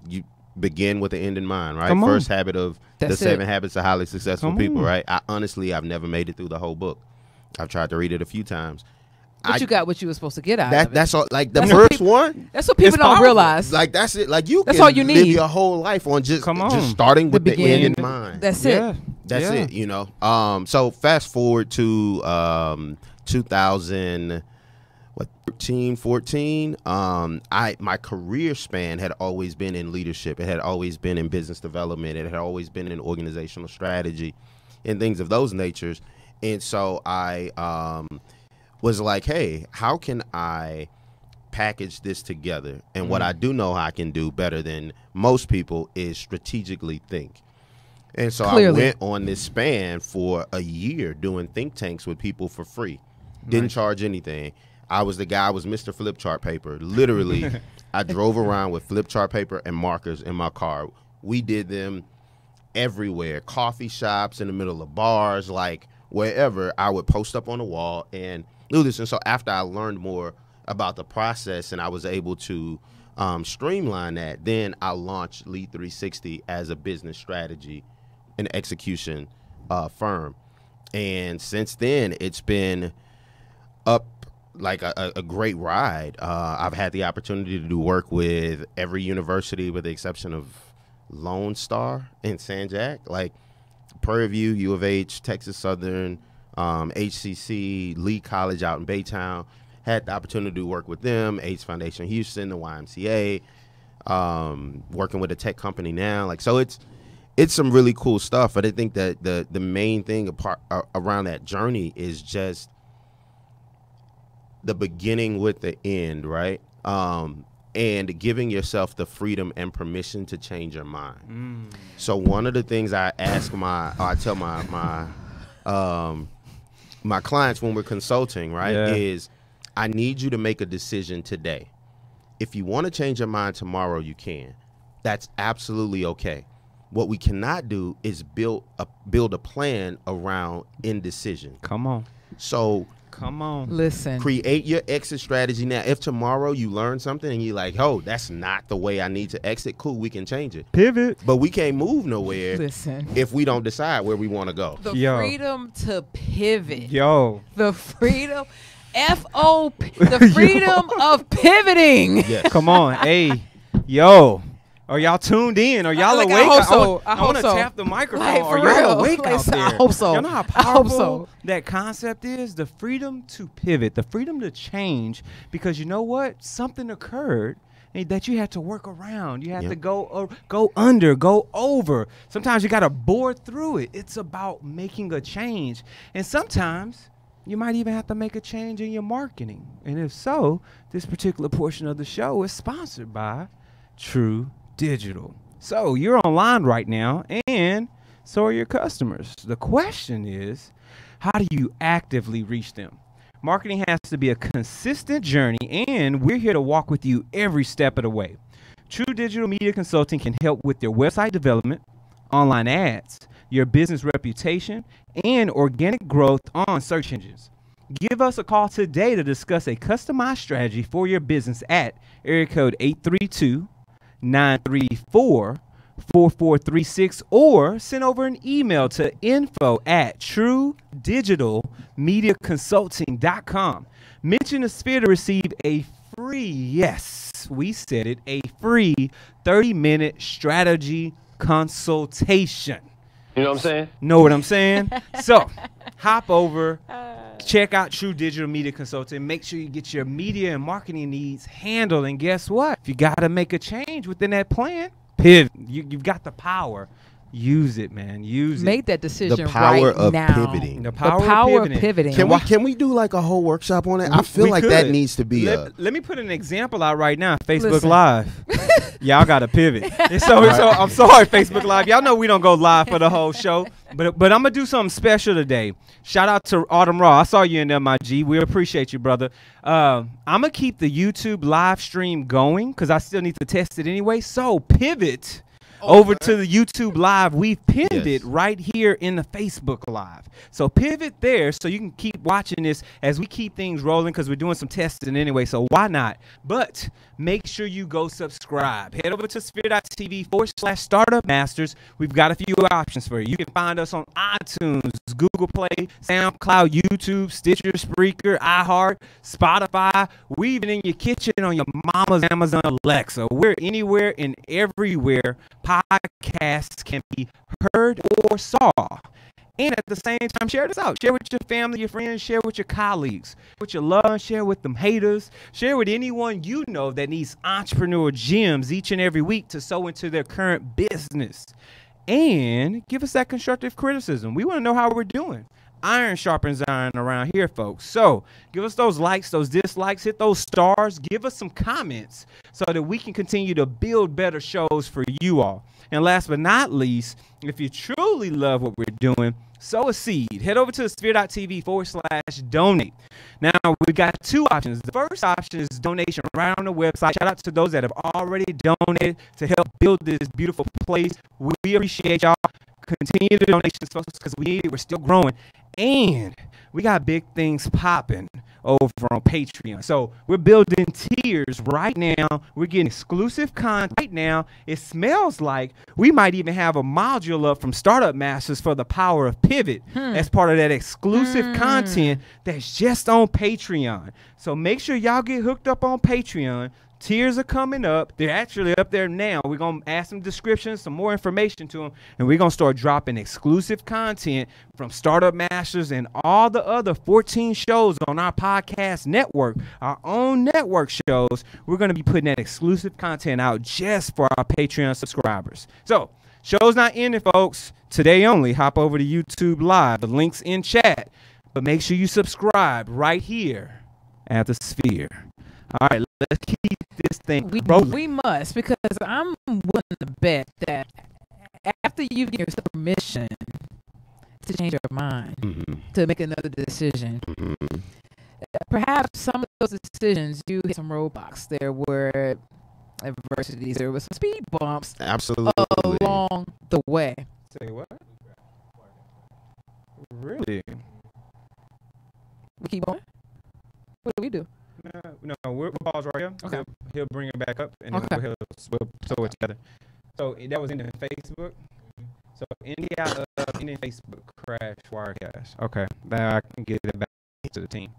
S6: begin with the end in mind, right?
S2: Come on.
S6: First habit of
S5: That's
S6: the 7
S5: it.
S6: habits of highly successful
S2: Come
S6: people,
S2: on.
S6: right? I've never made it through the whole book. I've tried to read it a few times.
S5: But you got what you were supposed to get out of it.
S6: That's all. Like the
S5: That's what
S6: first
S5: people-
S6: one,
S5: That's what people
S2: It's
S5: don't
S2: powerful.
S5: realize.
S6: like that's it. Like you
S5: That's
S6: can
S5: all you
S6: live
S5: need.
S6: your whole life on just
S2: Come on.
S6: starting with the end
S5: beginning.
S6: in mind.
S5: That's
S2: Yeah.
S5: it.
S6: That's
S2: Yeah.
S6: it, you know. So fast forward to 2013, 14. My career span had always been in leadership. It had always been in business development. It had always been in organizational strategy and things of those natures. And so I was like, hey, how can I package this together? And what I do know I can do better than most people is strategically think. And so
S5: Clearly.
S6: I went on this span for a year doing think tanks with people for free. Didn't charge anything. I was Mr. Flip Chart Paper. Literally, I drove around with flip chart paper and markers in my car. We did them everywhere, coffee shops, in the middle of bars, like wherever. I would post up on the wall and do this. And so after I learned more about the process, and I was able to streamline that. Then I launched Lead 360 as a business strategy and execution firm. And since then, it's been up like a great ride. I've had the opportunity to do work with every university with the exception of Lone Star and San Jac, like Prairie View, U of H, Texas Southern, HCC, Lee College out in Baytown. Had the opportunity to work with them, AIDS Foundation Houston, the YMCA, working with a tech company now. Like, so it's some really cool stuff. But I think that the main thing around that journey is just the beginning with the end, right? And giving yourself the freedom and permission to change your mind. So one of the things I tell my clients when we're consulting, right, is I need you to make a decision today. If you want to change your mind tomorrow, you can. That's absolutely okay. What we cannot do is build a plan around indecision.
S2: Come on.
S6: So
S2: come on.
S5: Listen.
S6: Create your exit strategy now. If tomorrow you learn something and you're like, oh, that's not the way I need to exit, cool, we can change it.
S2: Pivot.
S6: But we can't move nowhere.
S5: Listen.
S6: If we don't decide where we want to go.
S5: The
S2: Yo.
S5: freedom to pivot.
S2: Yo.
S5: The freedom. The freedom of pivoting.
S6: Yes.
S2: Come on. Hey. Yo. Are y'all tuned in? Are y'all
S5: Like,
S2: awake?
S5: I hope so. I
S2: I want to
S5: hope so.
S2: tap the microphone.
S5: Like,
S2: Are
S5: for
S2: y'all
S5: real.
S2: awake out
S5: Listen, I
S2: there?
S5: hope so.
S2: Y'all know how
S5: I hope
S2: powerful
S5: so.
S2: that concept is? The freedom to pivot, the freedom to change, because you know what? Something occurred that you had to work around. You had to go under, go over. Sometimes you got to bore through it. It's about making a change. And sometimes you might even have to make a change in your marketing. And if so, this particular portion of the show is sponsored by True Digital. So you're online right now, and so are your customers. The question is, how do you actively reach them? Marketing has to be a consistent journey, and we're here to walk with you every step of the way. True Digital Media Consulting can help with your website development, online ads, your business reputation, and organic growth on search engines. Give us a call today to discuss a customized strategy for your business at area code 832-934-4436, or send over an email to info@truedigitalmediaconsulting.com. Mention the Sphere to receive a free, yes, we said it, a free 30-minute strategy consultation.
S9: You know what I'm saying?
S2: Know what I'm saying? So hop over, check out True Digital Media Consulting. Make sure you get your media and marketing needs handled. And guess what? If you got to make a change within that plan, pivot. You've got the power. Use it, man. Use it.
S5: Make that decision
S6: The power
S5: right
S6: of
S5: now.
S6: pivoting.
S2: The
S5: The
S2: power,
S5: power
S2: of
S5: of pivoting.
S6: Can we do like a whole workshop on it? I feel
S2: We
S6: like that
S2: could.
S6: needs to be
S2: Let me put an example out right now. Facebook
S5: Listen.
S2: Live. Y'all got to pivot. And so I'm sorry, Facebook Live. Y'all know we don't go live for the whole show, but I'm gonna do something special today. Shout out to Autumn Raw. I saw you in there, my G. We appreciate you, brother. I'm gonna keep the YouTube live stream going because I still need to test it anyway. So pivot over to the YouTube Live. We've pinned it right here in the Facebook Live. So pivot there so you can keep watching this as we keep things rolling because we're doing some testing anyway. So why not? But make sure you go subscribe. Head over to sphere.tv/Startup Masters. We've got a few options for you. You can find us on iTunes, Google Play, SoundCloud, YouTube, Stitcher, Spreaker, iHeart, Spotify. We're even in your kitchen on your mama's Amazon Alexa. We're anywhere and everywhere podcasts can be heard or saw. And at the same time, share this out. Share with your family, your friends, share with your colleagues, with your loved ones, share with them haters, share with anyone you know that needs entrepreneur gems each and every week to sow into their current business. And give us that constructive criticism. We want to know how we're doing. Iron sharpens iron around here, folks. So give us those likes, those dislikes, hit those stars, give us some comments so that we can continue to build better shows for you all. And last but not least, if you truly love what we're doing, sow a seed. Head over to sphere.tv/donate. Now, we got two options. The first option is donation right on the website. Shout out to those that have already donated to help build this beautiful place. We appreciate y'all. Continue the donations, folks, because we need it. We're still growing. And we got big things popping. over on Patreon. So we're building tiers right now. We're getting exclusive content right now. It smells like we might even have a module up from Startup Masters for the power of pivot as part of that exclusive content that's just on Patreon. So make sure y'all get hooked up on Patreon. Tiers are coming up. They're actually up there now. We're going to add some descriptions, some more information to them, and we're going to start dropping exclusive content from Startup Masters and all the other 14 shows on our podcast network, our own network shows. We're going to be putting that exclusive content out just for our Patreon subscribers. So, show's not ending, folks. Today only. Hop over to YouTube Live. The link's in chat. But make sure you subscribe right here at the Sphere. All right, let's keep this thing rolling.
S5: We must, because I'm willing to bet that after you give yourself permission to change your mind, to make another decision, perhaps some of those decisions you hit some roadblocks. There were adversities, there were some speed bumps along the way.
S2: Say what? Really?
S5: We keep going? What do we do?
S2: No, we'll pause right here.
S5: Okay.
S2: He'll bring it back up, and then we'll sew it together. So that was in the Facebook. So India in Facebook crash Wirecast. Okay, now I can get it back to the team.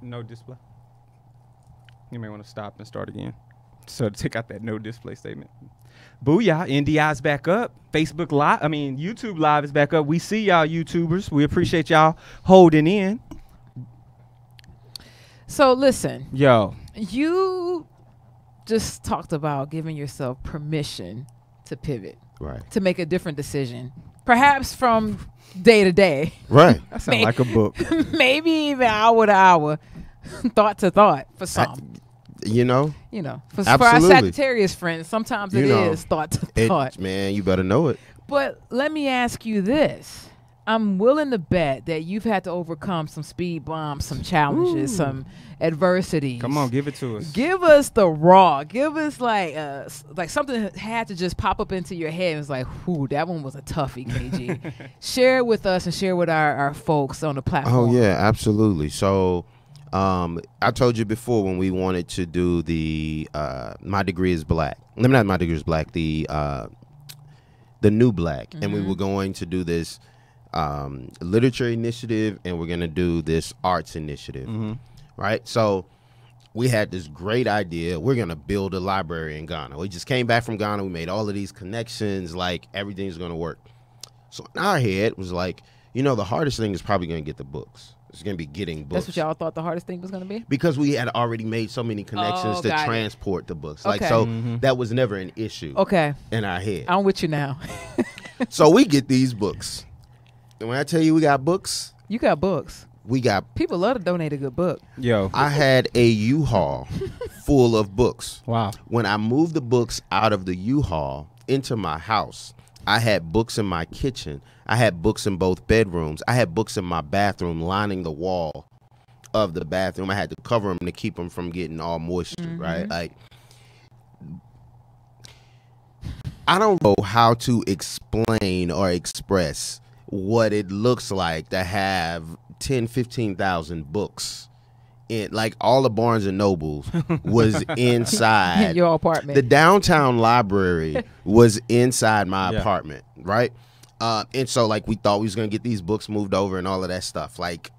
S2: No display. You may want to stop and start again. So to take out that no display statement. Booyah, NDI's back up. Facebook Live, YouTube Live is back up. We see y'all YouTubers. We appreciate y'all holding in.
S5: So listen.
S2: Yo.
S5: You just talked about giving yourself permission to pivot.
S6: Right.
S5: To make a different decision. Perhaps from day to day.
S6: Right.
S2: That sounds like a book.
S5: Maybe even hour to hour. Thought to thought for some. For our Sagittarius friends, sometimes it is thought to thought.
S6: Man, you better know it.
S5: But let me ask you this. I'm willing to bet that you've had to overcome some speed bumps, some challenges, some adversities.
S2: Come on, give it to us.
S5: Give us the raw. Give us like something that had to just pop up into your head and was like, whoo, that one was a toughie, KG. Share it with us and share with our folks on the platform.
S6: Oh, yeah, absolutely. So I told you before when we wanted to do the My Degree is Black. Not My Degree is Black, the New Black. And we were going to do this literature initiative, and we're going to do this arts initiative, right? So we had this great idea. We're going to build a library in Ghana. We just came back from Ghana. We made all of these connections, like everything's going to work. So in our head was like, the hardest thing is probably going to get the books. It's going to be getting books.
S5: That's what y'all thought the hardest thing was going to be?
S6: Because we had already made so many connections to transport the books.
S5: Okay.
S6: That was never an issue in our head.
S5: I'm with you now.
S6: So we get these books. And when I tell you we got books.
S5: You got books.
S6: We got.
S5: People love to donate a good book.
S2: Yo.
S6: I had a U-Haul full of books.
S2: Wow.
S6: When I moved the books out of the U-Haul into my house, I had books in my kitchen. I had books in both bedrooms. I had books in my bathroom lining the wall of the bathroom. I had to cover them to keep them from getting all moisture, right? Like, I don't know how to explain or express what it looks like to have 10, 15,000 books. Like all the Barnes and Nobles was inside
S5: In your apartment.
S6: The downtown library was inside my apartment, right? And so like we thought we was gonna get these books moved over and all of that stuff. Like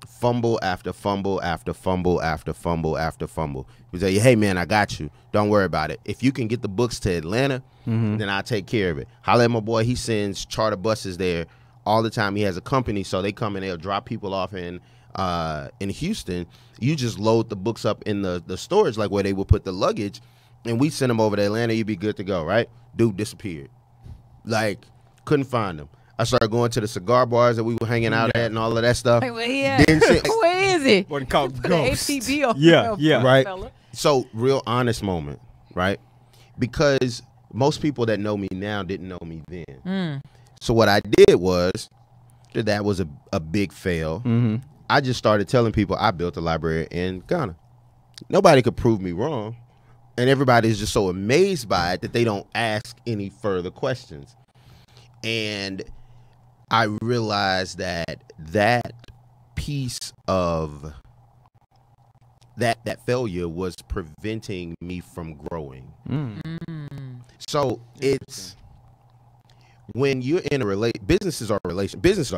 S6: fumble after fumble after fumble after fumble after fumble. We say, hey man, I got you. Don't worry about it. If you can get the books to Atlanta, then I'll take care of it. Holla at my boy. He sends charter buses there all the time. He has a company, so they come and they'll drop people off in Houston. You just load the books up in the storage, like where they would put the luggage, and we send them over to Atlanta. You'd be good to go, right? Dude disappeared. Like, couldn't find him. I started going to the cigar bars that we were hanging out at and all of that stuff.
S5: Like, where he at? Where is he?
S2: What called
S5: The
S2: ghosts.
S5: ATV on
S2: Yeah.
S6: Right.
S5: fella.
S6: So, real honest moment, right? Because most people that know me now didn't know me then. So what I did was, that was a big fail. I just started telling people I built a library in Ghana. Nobody could prove me wrong. And everybody's just so amazed by it that they don't ask any further questions. And I realized that piece of that failure was preventing me from growing. So it's when you're in a businesses are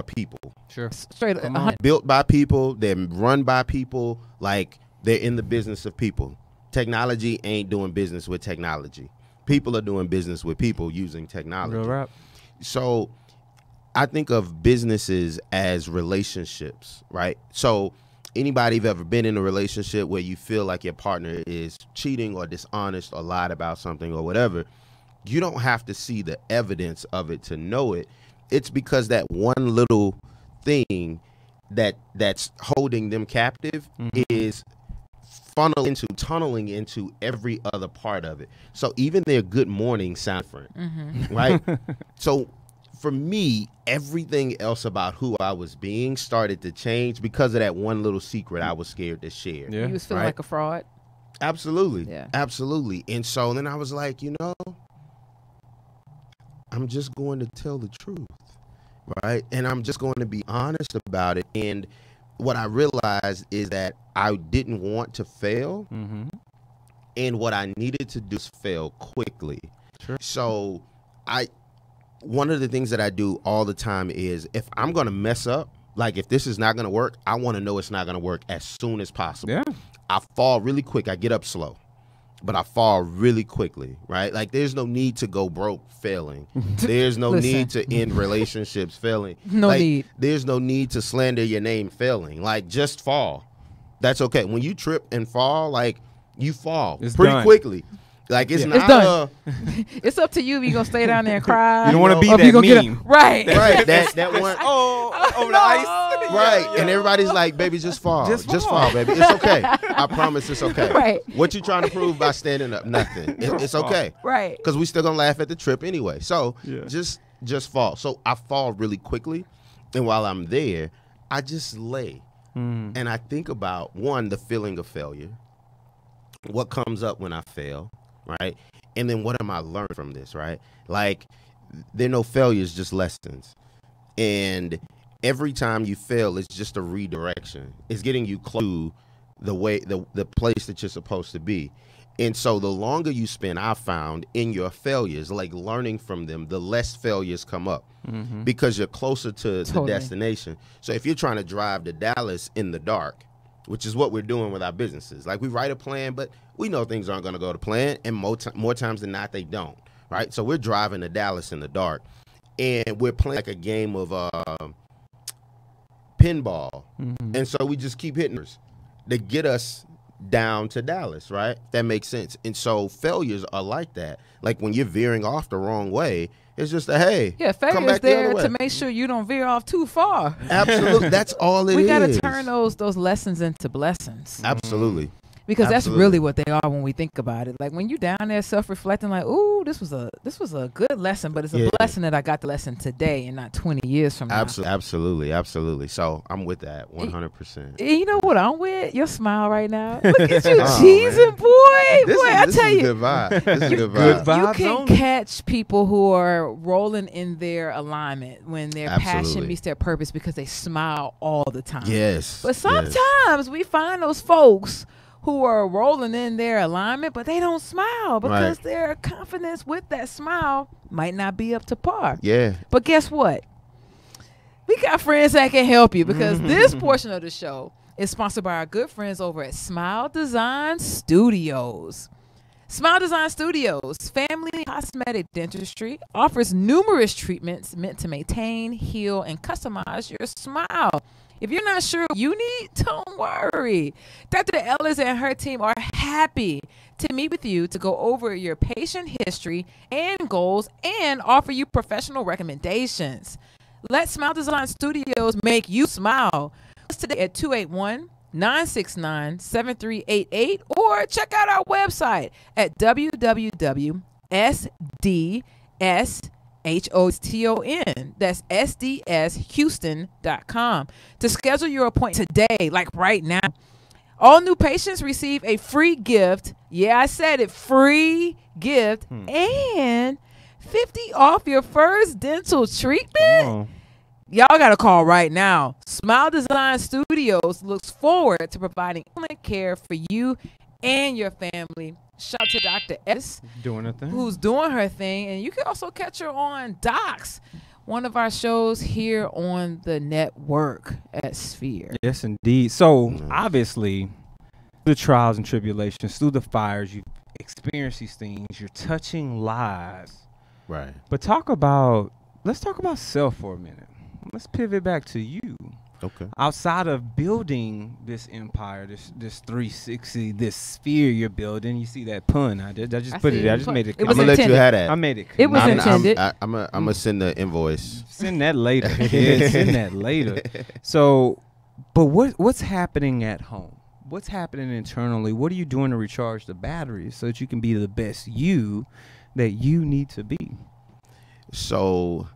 S6: people.
S2: Sure.
S5: Straight up.
S6: Built by people, they're run by people, like they're in the business of people. Technology ain't doing business with technology. People are doing business with people using technology.
S2: Real rap.
S6: So I think of businesses as relationships, right? So anybody who've ever been in a relationship where you feel like your partner is cheating or dishonest or lied about something or whatever, you don't have to see the evidence of it to know it. It's because that one little thing that's holding them captive is tunneling into every other part of it. So even their good morning sound different, right? So for me, everything else about who I was being started to change because of that one little secret I was scared to share.
S2: Yeah.
S5: You was feeling like a fraud.
S6: Absolutely.
S5: Yeah.
S6: Absolutely. And so then I was like, I'm just going to tell the truth, right? And I'm just going to be honest about it. And what I realized is that I didn't want to fail. And what I needed to do is fail quickly.
S2: Sure.
S6: So one of the things that I do all the time is if I'm going to mess up, like if this is not going to work, I want to know it's not going to work as soon as possible.
S2: Yeah.
S6: I fall really quick. I get up slow, but I fall really quickly, right? Like there's no need to go broke failing. There's no need to end relationships failing.
S5: No need.
S6: There's no need to slander your name failing. Like just fall. That's okay. When you trip and fall, like you fall
S2: It's
S6: pretty
S2: done.
S6: quickly. Like it's not
S5: done. It's up to you if you gonna stay down there and cry.
S2: You don't want to be
S5: or if you
S2: that
S5: gonna
S2: meme.
S5: right.
S6: right. That one.
S2: Over the ice.
S6: Right, and everybody's like, "Baby, just fall, just fall, baby. It's okay. I promise, it's okay."
S5: Right.
S6: What you trying to prove by standing up? Nothing. It's okay.
S5: Right.
S6: Because we still gonna laugh at the trip anyway. So
S2: Yeah.
S6: just fall. So I fall really quickly, and while I'm there, I just lay, and I think about one, the feeling of failure. What comes up when I fail, right? And then what am I learning from this, right? Like, there are no failures, just lessons, and every time you fail, it's just a redirection. It's getting you close to the place that you're supposed to be. And so the longer you spend, I found, in your failures, like learning from them, the less failures come up because you're closer to the destination. So if you're trying to drive to Dallas in the dark, which is what we're doing with our businesses, like we write a plan, but we know things aren't going to go to plan, and more times than not, they don't, right? So we're driving to Dallas in the dark, and we're playing like a game of pinball, and so we just keep hitting us to get us down to Dallas, right? That makes sense. And so failures are like that. Like when you're veering off the wrong way, it's just a hey,
S5: Yeah,
S6: come
S5: failure's
S6: back the other
S5: there
S6: way.
S5: to make sure you don't veer off too far.
S6: Absolutely, that's all it is.
S5: We gotta turn those lessons into blessings.
S6: Absolutely.
S5: Because that's
S6: Absolutely.
S5: really what they are when we think about it. Like when you down there self-reflecting, like, ooh, this was a good lesson, but it's a
S6: Yeah.
S5: blessing that I got the lesson today and not 20 years from now.
S6: Absolutely. So I'm with that 100%.
S5: And you know what I'm with? Your smile right now. Look at you
S6: Oh,
S5: cheesing, boy.
S6: This
S5: Boy,
S6: is,
S5: I
S6: this
S5: tell
S6: is
S5: you.
S6: good vibe. This is good
S2: Good
S6: vibe.
S2: vibe.
S5: You
S2: Vibes
S5: can
S2: only.
S5: catch people who are rolling in their alignment when their passion
S6: Absolutely.
S5: meets their purpose because they smile all the time.
S6: Yes.
S5: But
S6: yes.
S5: sometimes we find those folks who are rolling in their alignment, but they don't smile because
S6: Right.
S5: their confidence with that smile might not be up to par.
S6: Yeah.
S5: But guess what? We got friends that can help you because this portion of the show is sponsored by our good friends over at Smile Design Studios. Smile Design Studios, family cosmetic dentistry, offers numerous treatments meant to maintain, heal, and customize your smile. If you're not sure what you need, don't worry. Dr. Ellis and her team are happy to meet with you to go over your patient history and goals and offer you professional recommendations. Let Smile Design Studios make you smile. Us today at 281-969-7388 or check out our website at www.sdshouston. That's sdshouston.com to schedule your appointment today, like right now. All new patients receive a free gift. Yeah, I said it, free gift and 50 off your first dental treatment.
S2: Oh.
S5: Y'all got to call right now. Smile Design Studios looks forward to providing excellent care for you and your family. Shout out to Dr. S,
S2: Doing a thing.
S5: who's doing her thing. And you can also catch her on Docs, one of our shows here on the network at Sphere.
S2: Yes, indeed. So obviously, through the trials and tribulations, through the fires, you've experienced these things. You're touching lives.
S6: Right.
S2: But let's talk about self for a minute. Let's pivot back to you.
S6: Okay.
S2: Outside of building this empire, this 360, this sphere you're building, you see that pun? I just put
S5: see
S2: it.
S5: the
S2: I just
S5: pun.
S2: made it.
S5: It
S6: I'm
S5: was
S6: gonna let you
S5: intended.
S6: have that.
S2: I made it.
S5: It was
S2: connect.
S5: intended.
S6: I'm gonna send the invoice.
S2: Send that later. Kid. Send that later. So, but what's happening at home? What's happening internally? What are you doing to recharge the batteries so that you can be the best you that you need to be?
S6: So,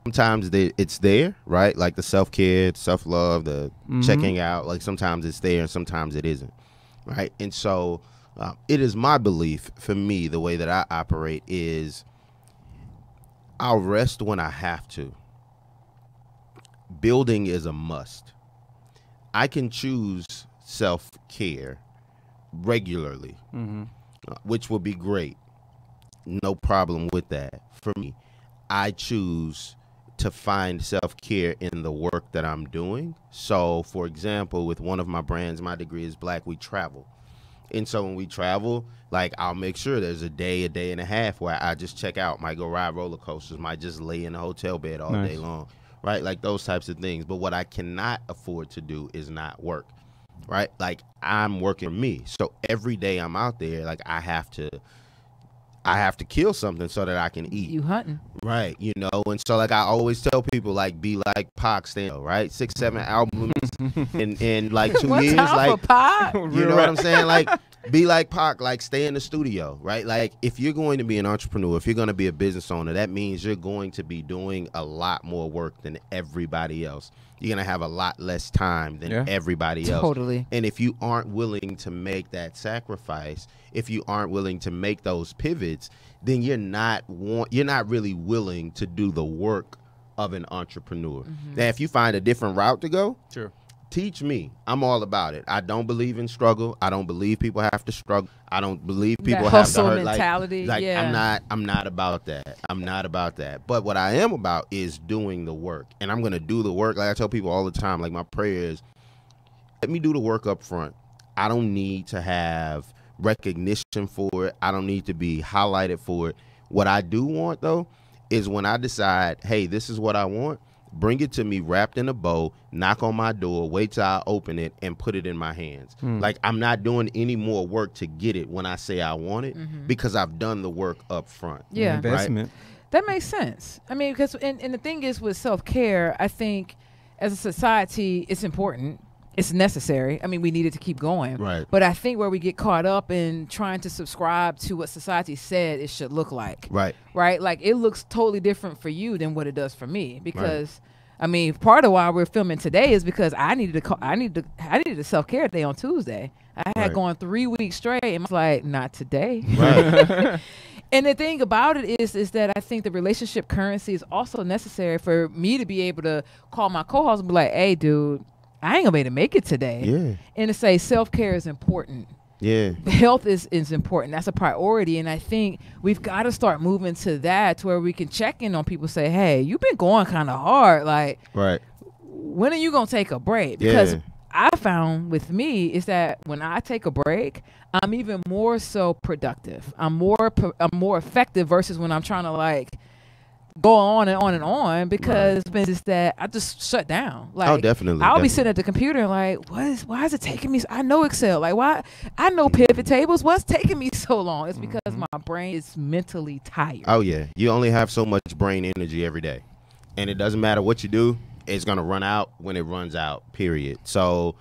S6: sometimes it's there, right? Like the self-care, self-love, the checking out. Like sometimes it's there and sometimes it isn't, right? And so it is my belief, for me, the way that I operate is I'll rest when I have to. Building is a must. I can choose self-care regularly, which would be great. No problem with that. For me, I choose to find self-care in the work that I'm doing. So, for example, with one of my brands, my degree is Black, we travel. And so when we travel, like, I'll make sure there's a day and a half where I just check out, might go ride roller coasters, might just lay in a hotel bed all day long, right? Like those types of things. But what I cannot afford to do is not work, right? Like, I'm working for me. So every day I'm out there, like, I have to kill something so that I can eat.
S5: You hunting.
S6: Right, you know, and so like I always tell people, like, be like Pac, right? 6-7 albums in like 2
S5: One
S6: years,
S5: time
S6: like,
S5: for Pac.
S6: you know what I'm saying? Like, be like Pac, like, stay in the studio, right? Like, if you're going to be an entrepreneur, if you're going to be a business owner, that means you're going to be doing a lot more work than everybody else. You're going to have a lot less time than everybody else.
S5: Totally.
S6: And if you aren't willing to make that sacrifice, if you aren't willing to make those pivots, then you're not really willing to do the work of an entrepreneur. Now, if you find a different route to go,
S2: Sure.
S6: teach me. I'm all about it. I don't believe in struggle. I don't believe people have to struggle. I don't believe people
S5: That
S6: have
S5: hustle
S6: to hurt.
S5: mentality,
S6: Like
S5: yeah.
S6: I'm not about that. I'm not about that. But what I am about is doing the work. And I'm gonna do the work. Like I tell people all the time, like, my prayer is, let me do the work up front. I don't need to have recognition for it. I don't need to be highlighted for it. What I do want, though, is when I decide, hey, this is what I want, bring it to me wrapped in a bow, knock on my door, wait till I open it, and put it in my hands. Like, I'm not doing any more work to get it when I say I want it, because I've done the work up front.
S5: Yeah.
S2: Investment.
S5: That makes sense. I mean, because and the thing is with self-care, I think as a society, it's important. it's necessary. I mean, we needed to keep going.
S6: Right.
S5: But I think where we get caught up in trying to subscribe to what society said it should look like.
S6: Right.
S5: Right? Like, it looks totally different for you than what it does for me. Because, I mean, part of why we're filming today is because I needed a self-care day on Tuesday. I had gone 3 weeks straight, and I was like, not today.
S6: Right.
S5: And the thing about it is that I think the relationship currency is also necessary for me to be able to call my co-host and be like, hey, dude, I ain't gonna be able to make it today.
S6: Yeah.
S5: And to say self-care is important.
S6: Yeah.
S5: Health is important. That's a priority. And I think we've got to start moving to that, to where we can check in on people, say, hey, you've been going kind of hard. Like,
S6: Right.
S5: when are you going to take a break? Because
S6: Yeah.
S5: I found with me is that when I take a break, I'm even more so productive. I'm more effective versus when I'm trying to like go on and on and on, because it's that I just shut down. Like,
S6: definitely.
S5: I'll be sitting at the computer and like, why is it taking me? I know Excel. Like, why? I know pivot tables. What's taking me so long? It's because my brain is mentally tired.
S6: Oh yeah, you only have so much brain energy every day, and it doesn't matter what you do. It's gonna run out when it runs out. Period. So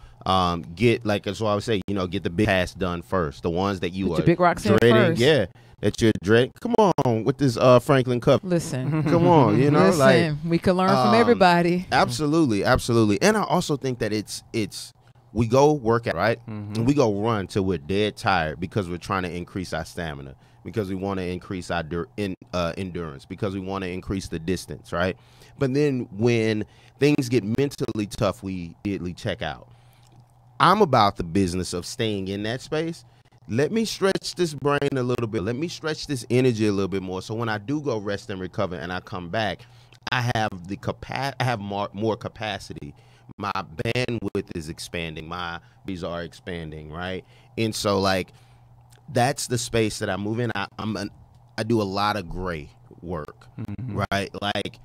S6: get, like, that's why I would say, get the big tasks done first. The ones that you
S5: Put
S6: are
S5: your big rocks in
S6: dreading.
S5: first.
S6: Yeah, that you're dreading. Come on with this Franklin Cup.
S5: Listen,
S6: Come on,
S5: listen.
S6: like
S5: We can learn from everybody.
S6: Absolutely, absolutely. And I also think that it's we go work out, right? And we go run till we're dead tired because we're trying to increase our stamina, because we want to increase our endurance, because we want to increase the distance, right? But then when things get mentally tough, we immediately check out. I'm about the business of staying in that space. Let me stretch this brain a little bit. Let me stretch this energy a little bit more. So when I do go rest and recover and I come back, I have I have more capacity. My bandwidth is expanding. My bees are expanding, right? And so, like, that's the space that I move in. I do a lot of gray work, right? Like,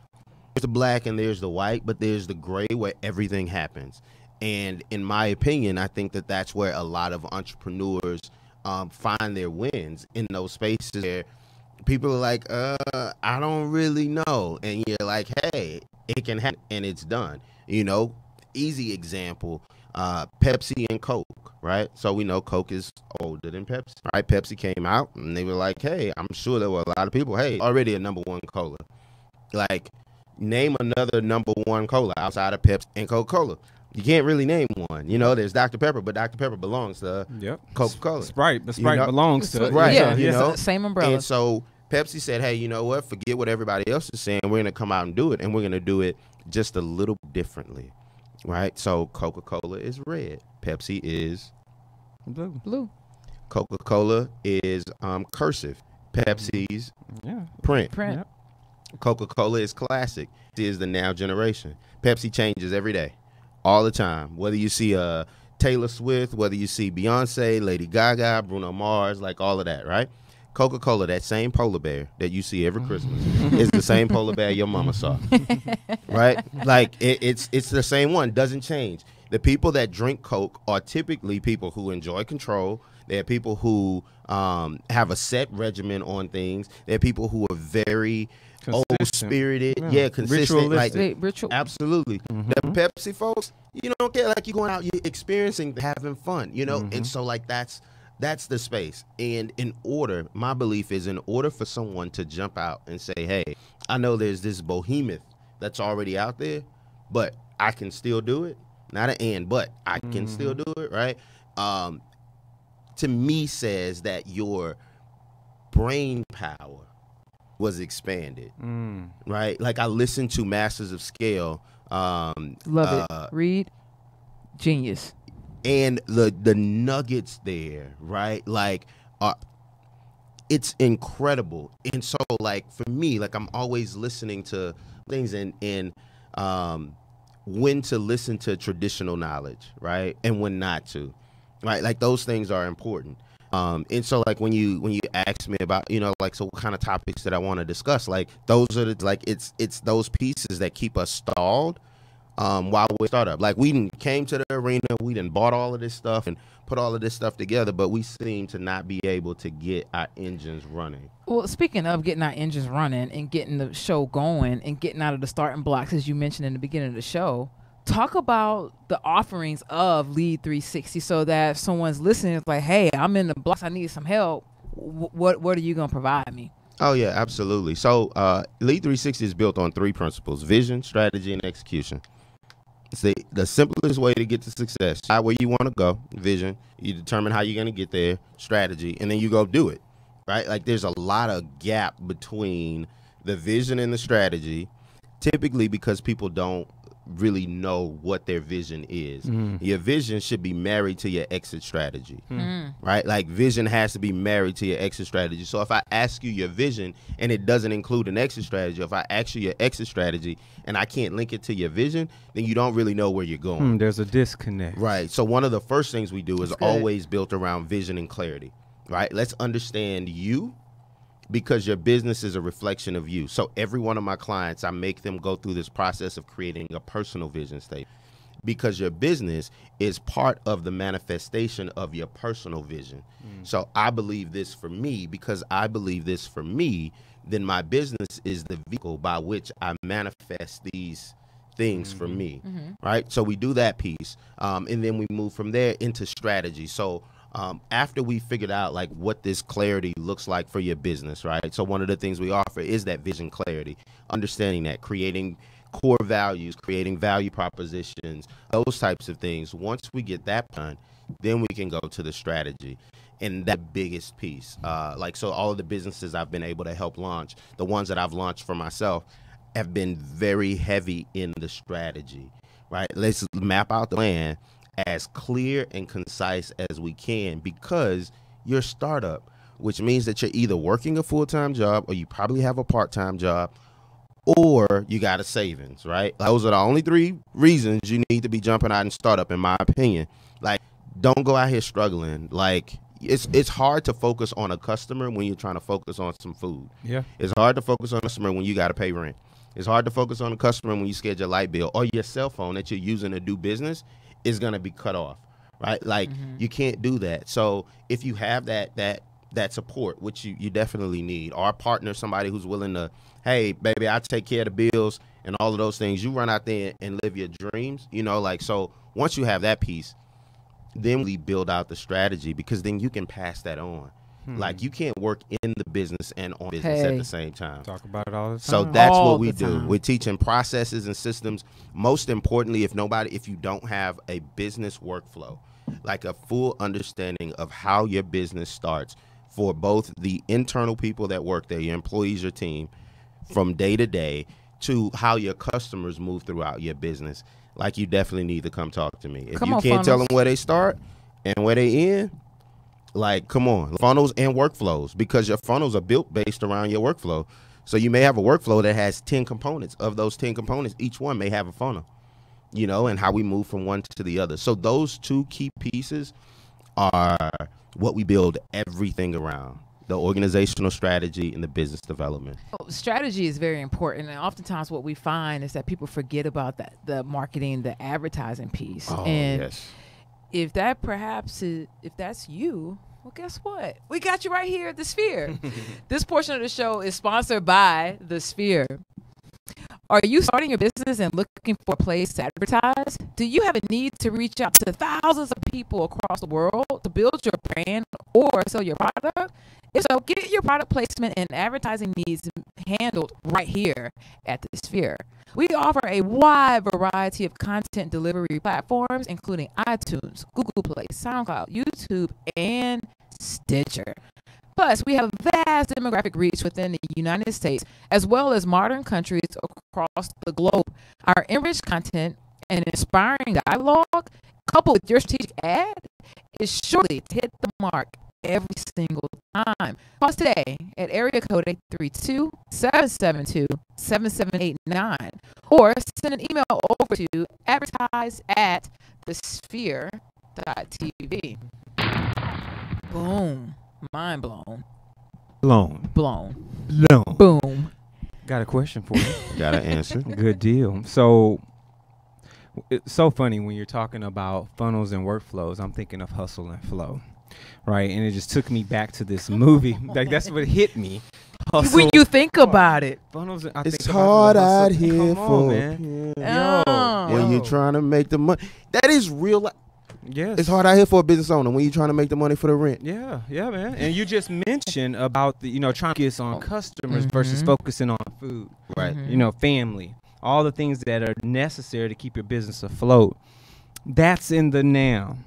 S6: there's the black and there's the white, but there's the gray where everything happens. And in my opinion, I think that that's where a lot of entrepreneurs find their wins, in those spaces where people are like, I don't really know. And you're like, hey, it can happen, and it's done. Easy example, Pepsi and Coke, right? So we know Coke is older than Pepsi, right? Pepsi came out and they were like, hey, I'm sure there were a lot of people, hey, already a #1 cola. Like, name another #1 cola outside of Pepsi and Coca-Cola. You can't really name one. There's Dr. Pepper, but Dr. Pepper belongs to Coca-Cola.
S2: Sprite, but Sprite belongs to
S6: right.
S5: Yeah, same umbrella.
S6: And so Pepsi said, hey, you know what? Forget what everybody else is saying. We're going to come out and do it, and we're going to do it just a little differently, right? So Coca-Cola is red. Pepsi is
S5: blue.
S6: Coca-Cola is cursive. Pepsi's print.
S2: Yep.
S6: Coca-Cola is classic. It is the now generation. Pepsi changes every day, all the time. Whether you see Taylor Swift, whether you see Beyonce, Lady Gaga, Bruno Mars, like all of that, right? Coca-Cola, that same polar bear that you see every Christmas, is the same polar bear your mama saw, right? Like, it's the same one, doesn't change. The people that drink Coke are typically people who enjoy control. They're people who have a set regimen on things. They're people who are very old-spirited, consistent.
S5: Ritual.
S6: Absolutely. The Pepsi folks, you don't care. Like, you're going out, you're experiencing, having fun, And so, like, that's the space. And my belief is, in order for someone to jump out and say, hey, I know there's this behemoth that's already out there, but I can still do it. Not an and, but I can still do it, right? To me, says that your brain power was expanded, right? Like, I listened to Masters of Scale.
S5: Love it. Read. Genius.
S6: And the nuggets there, right? Like, it's incredible. And so, like, for me, like, I'm always listening to things and when to listen to traditional knowledge, right? And when not to, right? Like, those things are important. And so, like, when you ask me about, like, so what kind of topics that I want to discuss, like, those are it's those pieces that keep us stalled while we start up. Like, we came to the arena, we done bought all of this stuff and put all of this stuff together, but we seem to not be able to get our engines running.
S5: Well, speaking of getting our engines running and getting the show going and getting out of the starting blocks, as you mentioned in the beginning of the show, talk about the offerings of Lead 360 so that if someone's listening, it's like, hey, I'm in the blocks, I need some help. What are you going to provide me?
S6: Oh, yeah, absolutely. So Lead 360 is built on 3 principles: vision, strategy, and execution. It's the simplest way to get to success. Decide where you want to go, vision. You determine how you're going to get there, strategy, and then you go do it, right? Like there's a lot of gap between the vision and the strategy, typically because people don't really know what their vision is. Your vision should be married to your exit strategy, right? Like vision has to be married to your exit strategy. So if I ask you your vision and it doesn't include an exit strategy, if I ask you your exit strategy and I can't link it to your vision, then you don't really know where you're going.
S2: There's a disconnect.
S6: Right. So one of the first things we do is always built around vision and clarity, right? Let's understand you, because your business is a reflection of you. So every one of my clients, I make them go through this process of creating a personal vision statement, because your business is part of the manifestation of your personal vision. So I believe this for me, because I believe this for me, then my business is the vehicle by which I manifest these things for me, right? So we do that piece, and then we move from there into strategy. So after we figured out like what this clarity looks like for your business, right? So one of the things we offer is that vision clarity, understanding that, creating core values, creating value propositions, those types of things. Once we get that done, then we can go to the strategy. And that biggest piece, so all of the businesses I've been able to help launch, the ones that I've launched for myself, have been very heavy in the strategy, right? Let's map out the plan as clear and concise as we can, because you're a startup, which means that you're either working a full-time job, or you probably have a part-time job, or you got a savings, right? Those are the only 3 reasons you need to be jumping out and startup, in my opinion. Like, don't go out here struggling. Like, it's hard to focus on a customer when you're trying to focus on some food. Yeah. It's hard to focus on a customer when you got to pay rent. It's hard to focus on a customer when you schedule your light bill, or your cell phone that you're using to do business is going to be cut off, right? Like you can't do that. So if you have that support, which you definitely need, or a partner, somebody who's willing to, hey, baby, I take care of the bills and all of those things, you run out there and live your dreams, so once you have that piece, then we build out the strategy, because then you can pass that on. Like you can't work in the business and on business at the same time.
S2: Talk about it all the time.
S6: So that's what we do. We're teaching processes and systems. Most importantly, if you don't have a business workflow, like a full understanding of how your business starts for both the internal people that work there, your employees, your team, from day to day, to how your customers move throughout your business, like you definitely need to come talk to me. If you can't tell them where they start and where they end, like, come on, funnels and workflows, because your funnels are built based around your workflow. So you may have a workflow that has 10 components. Of those 10 components, each one may have a funnel, and how we move from one to the other. So those 2 key pieces are what we build everything around: the organizational strategy and the business development.
S5: Strategy is very important, and oftentimes what we find is that people forget about the marketing, the advertising piece. If that if that's you, well, guess what? We got you right here at The Sphere. This portion of the show is sponsored by The Sphere. Are you starting your business and looking for a place to advertise? Do you have a need to reach out to thousands of people across the world to build your brand or sell your product? If so, get your product placement and advertising needs handled right here at The Sphere. We offer a wide variety of content delivery platforms, including iTunes, Google Play, SoundCloud, YouTube, and Stitcher. Plus, we have vast demographic reach within the United States, as well as modern countries across the globe. Our enriched content and inspiring dialogue, coupled with your strategic ad, is surely to hit the mark every single time. Call us today at area code 832-772-7789, or send an email over to advertise@thesphere.tv. Boom. Mind blown.
S2: Blown.
S5: Boom.
S2: Got a question for you.
S6: Got an answer.
S2: Good deal. So it's so funny when you're talking about funnels and workflows. I'm thinking of Hustle and Flow, right? And it just took me back to this movie. Like that's what hit me. Hustle.
S5: When you think about it,
S2: funnels.
S6: It's hard out here for
S2: man.
S6: When you're trying to make the money. That is real life.
S2: Yes.
S6: It's hard out here for a business owner when you're trying to make the money for the rent.
S2: Yeah, man. And you just mentioned about the, trying to focus on customers versus focusing on food.
S6: Right.
S2: Family, all the things that are necessary to keep your business afloat. That's in the now.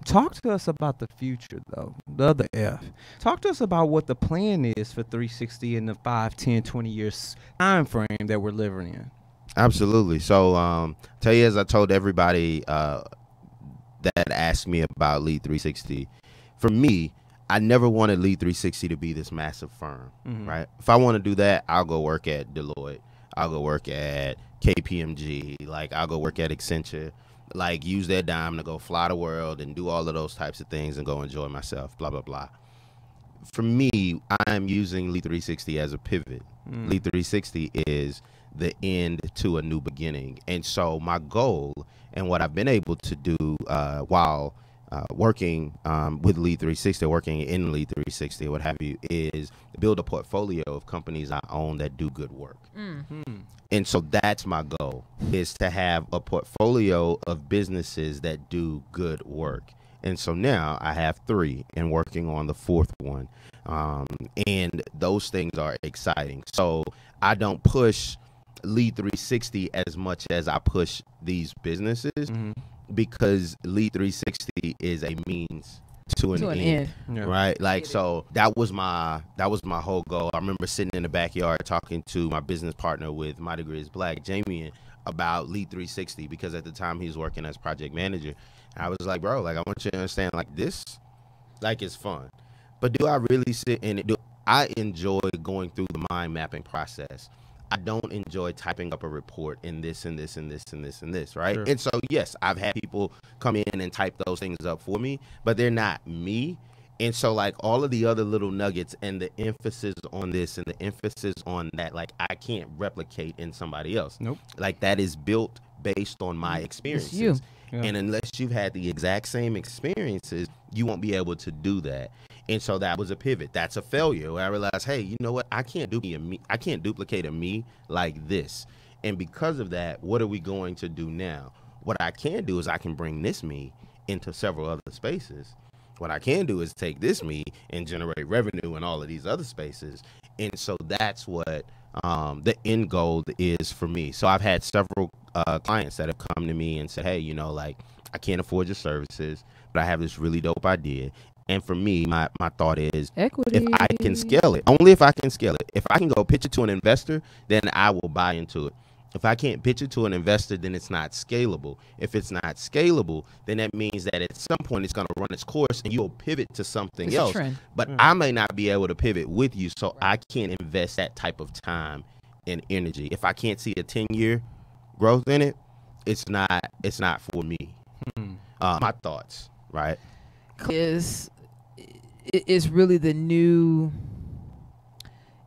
S2: Talk to us about the future, though, the other F. Talk to us about what the plan is for 360 in the 5, 10, 20 years time frame that we're living in.
S6: Absolutely. So, tell you, as I told everybody that asked me about Lead 360, for me, I never wanted Lead 360 to be this massive firm, right? If I want to do that, I'll go work at Deloitte. I'll go work at KPMG. Like, I'll go work at Accenture. Like, use that dime to go fly the world and do all of those types of things and go enjoy myself, blah, blah, blah. For me, I'm using Lead 360 as a pivot. Lead 360 is the end to a new beginning. And so my goal and what I've been able to do while working with Lead 360, working in Lead 360, what have you, is build a portfolio of companies I own that do good work. And so that's my goal, is to have a portfolio of businesses that do good work. And so now I have 3 and working on the 4th one. And those things are exciting. So I don't push Lead 360 as much as I push these businesses because Lead 360 is a means to an end. Right? Like, so that was my whole goal. I remember sitting in the backyard talking to my business partner with My Degree is Black, Jamie, about Lead 360, because at the time he was working as project manager. I was like, bro, like, I want you to understand, like, this, like, it's fun. But do I really sit in it? I enjoy going through the mind mapping process. I don't enjoy typing up a report in this and this and this and this and this, right? Sure. And so, yes, I've had people come in and type those things up for me, but they're not me. And so, like, all of the other little nuggets and the emphasis on this and the emphasis on that, like, I can't replicate in somebody else.
S2: Nope.
S6: Like, that is built based on my experiences.
S5: It's you.
S2: Yeah.
S6: And unless you've had the exact same experiences, you won't be able to do that. And so that was a pivot. That's a failure. Where I realized, hey, you know what? I can't duplicate a me like this. And because of that, what are we going to do now? What I can do is I can bring this me into several other spaces. What I can do is take this me and generate revenue in all of these other spaces. And so that's what the end goal is for me. So I've had several clients that have come to me and said, hey, you know, like, I can't afford your services, but I have this really dope idea. And for me, my thought is,
S5: equity.
S6: If I can scale it, only if I can scale it. If I can go pitch it to an investor, then I will buy into it. If I can't pitch it to an investor, then it's not scalable. If it's not scalable, then that means that at some point it's going to run its course and you'll pivot to something else. But I may not be able to pivot with you, so I can't invest that type of time and energy. If I can't see a 10-year growth in it, it's not for me. My thoughts, right?
S5: Is really the new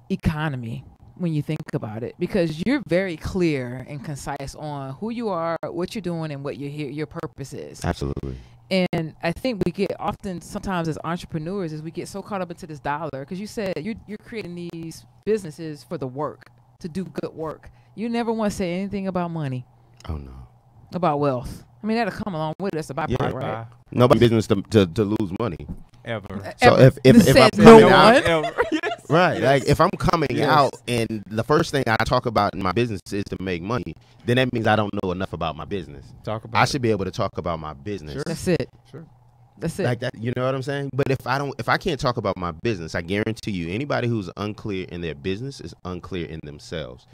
S5: economy when you think about it, because you're very clear and concise on who you are, what you're doing, and what your purpose is.
S6: Absolutely.
S5: And I think we get often, sometimes as entrepreneurs, is we get so caught up into this dollar, because you said you're creating these businesses for the work, to do good work. You never want to say anything about money.
S6: Oh, no.
S5: About wealth. I mean, that'll come along with it. That's a byproduct, right?
S6: Nobody business to lose money.
S2: Ever.
S6: So if I'm coming out, right, like, if I'm coming out and the first thing I talk about in my business is to make money, then that means I don't know enough about my business. I should be able to talk about my business.
S2: Sure.
S5: That's it.
S2: Sure.
S5: That's it.
S6: Like that, you know what I'm saying? But if I can't talk about my business, I guarantee you, anybody who's unclear in their business is unclear in themselves.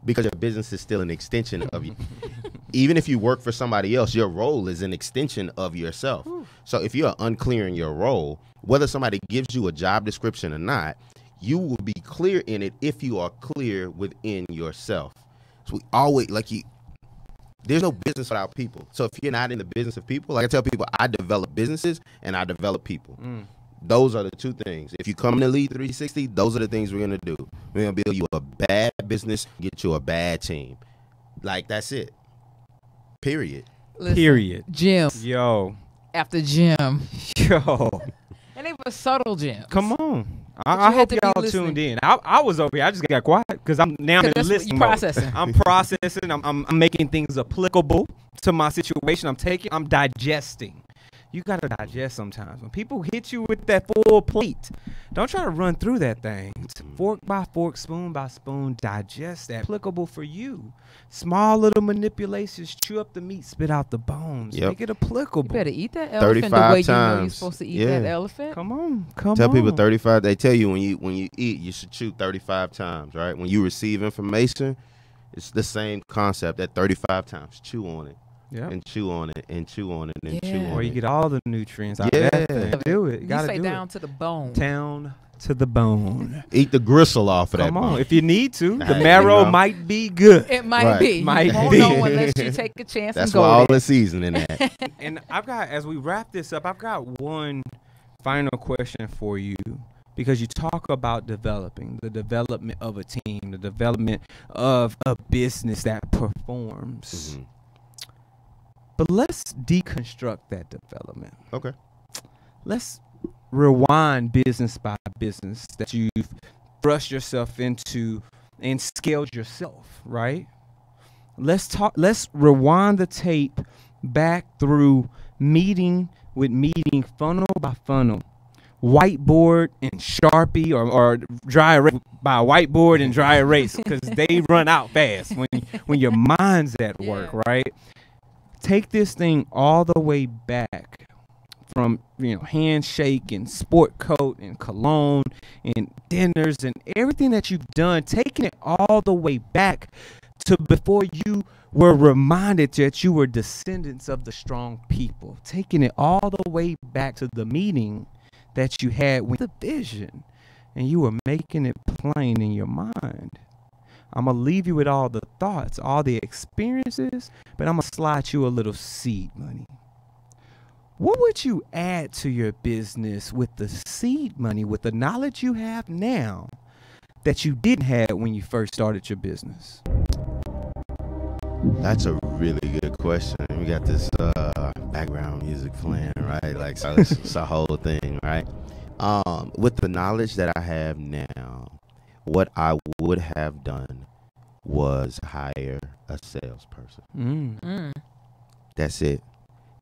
S6: Because your business is still an extension of you. Even if you work for somebody else, your role is an extension of yourself. So if you're unclear in your role, whether somebody gives you a job description or not, you will be clear in it if you are clear within yourself. So we always, there's no business without people. So if you're not in the business of people, like I tell people, I develop businesses and I develop people. Those are the two things. If you come to Lead 360, those are the things we're going to do. We're going to build you a bad business, get you a bad team. Like, that's it. Period.
S5: Listen,
S2: Period.
S5: Gym.
S2: Yo.
S5: After gym.
S2: Yo.
S5: And they were subtle gym.
S2: Come on. I
S5: you had
S2: hope
S5: to be
S2: y'all
S5: listening.
S2: tuned in. I was over here. I just got quiet because I'm now in
S5: 'Cause that's what
S2: listening
S5: you
S2: mode.
S5: processing.
S2: I'm processing. I'm making things applicable to my situation. I'm digesting. You gotta digest sometimes. When people hit you with that full plate, don't try to run through that thing. Fork by fork, spoon by spoon, digest that. Applicable for you. Small little manipulations. Chew up the meat, spit out the bones.
S6: Yep.
S2: Make it applicable.
S5: You better eat that elephant the
S6: 35
S5: way you know you're
S6: times.
S5: supposed to eat
S6: Yeah.
S5: that elephant.
S2: Come on.
S6: Tell people 35. They tell you when you eat, you should chew 35 times, right? When you receive information, it's the same concept at 35 times. Chew on it.
S2: Yeah.
S6: And chew on it and chew on it and chew
S5: Yeah.
S6: on
S2: Or you
S6: it.
S2: get all the nutrients out
S6: Yeah.
S2: of that thing. Do it. You
S5: You
S2: gotta
S5: say
S2: do
S5: down
S2: it.
S5: to the bone.
S2: Down to the bone.
S6: Eat the gristle off of
S2: Come
S6: that
S2: on.
S6: bone.
S2: If you need to, the
S6: Hey,
S2: marrow
S6: you know.
S2: might be good.
S5: It might
S6: Right.
S5: be.
S2: Might
S5: You won't
S2: be.
S5: know unless you take a chance
S6: That's
S5: and go
S6: why all
S5: there.
S6: the seasoning at.
S2: And I've got, as we wrap this up, I've got one final question for you. Because you talk about developing, the development of a team, the development of a business that performs.
S6: Mhm.
S2: But let's deconstruct that development.
S6: Okay.
S2: Let's rewind business by business that you've thrust yourself into and scaled yourself, right? Let's rewind the tape back through meeting funnel by funnel, whiteboard and Sharpie or dry erase by whiteboard and dry erase because they run out fast when your mind's at work, right? Take this thing all the way back from handshake and sport coat and cologne and dinners and everything that you've done, taking it all the way back to before you were reminded that you were descendants of the strong people, taking it all the way back to the meeting that you had with the vision and you were making it plain in your mind. I'm going to leave you with all the thoughts, all the experiences, but I'm going to slide you a little seed money. What would you add to your business with the seed money, with the knowledge you have now that you didn't have when you first started your business?
S6: That's a really good question. We got this background music playing, right? Like, so it's a whole thing, right? With the knowledge that I have now, what I would have done was hire a salesperson. That's it.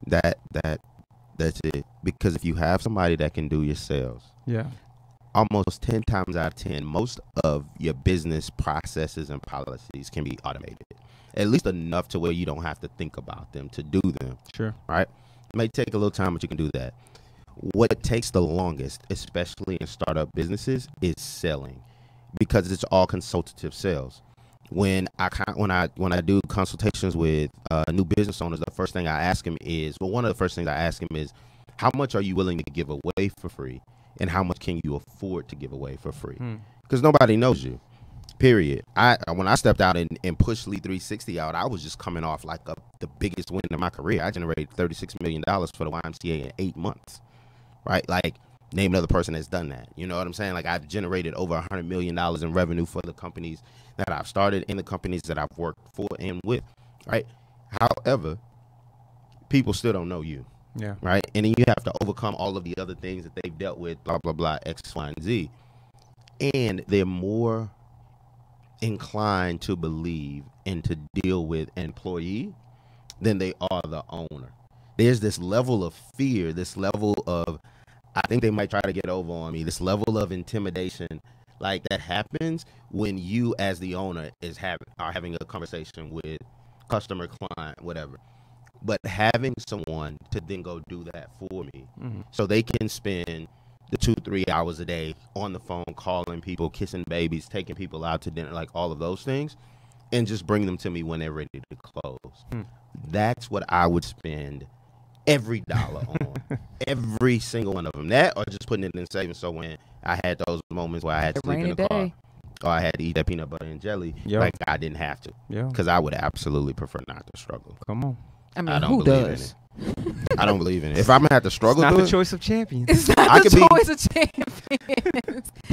S6: That's it. Because if you have somebody that can do your sales,
S2: Yeah.
S6: almost 10 times out of 10, most of your business processes and policies can be automated. At least enough to where you don't have to think about them to do them.
S2: Sure.
S6: Right? It may take a little time, but you can do that. What takes the longest, especially in startup businesses, is selling, because it's all consultative sales. When I do consultations with new business owners, the first thing I ask them is, one of the first things I ask them is, how much are you willing to give away for free, and how much can you afford to give away for free? Because nobody knows you. Period. When I stepped out and pushed Lead 360 out, I was just coming off like the biggest win in my career. I generated $36 million for the YMCA in 8 months. Right? Like, name another person that's done that. You know what I'm saying? Like, I've generated over $100 million in revenue for the companies that I've started and the companies that I've worked for and with. Right? However, people still don't know you.
S2: Yeah.
S6: Right? And then you have to overcome all of the other things that they've dealt with, blah, blah, blah, X, Y, and Z. And they're more inclined to believe and to deal with an employee than they are the owner. There's this level of fear, this level of, I think they might try to get over on me, this level of intimidation like that happens when you as the owner are having a conversation with customer, client, whatever. But having someone to then go do that for me, so they can spend the 2-3 hours a day on the phone, calling people, kissing babies, taking people out to dinner, like all of those things, and just bring them to me when they're ready to close. That's what I would spend every dollar on. Every single one of them. That or just putting it in savings, so when I had those moments where I had to sleep in the car, or I had to eat that peanut butter and jelly, like I didn't have to.
S2: Yeah.
S6: Because I would absolutely prefer not to struggle.
S2: Come on.
S5: I mean,
S6: I don't
S5: who
S6: believe in
S5: does?
S6: it. I don't believe in it. If I'm gonna have to struggle
S2: It's not
S6: through
S2: the
S6: it,
S2: choice of champions.
S5: It's not
S6: I
S5: the
S6: could be-
S5: choice of champions.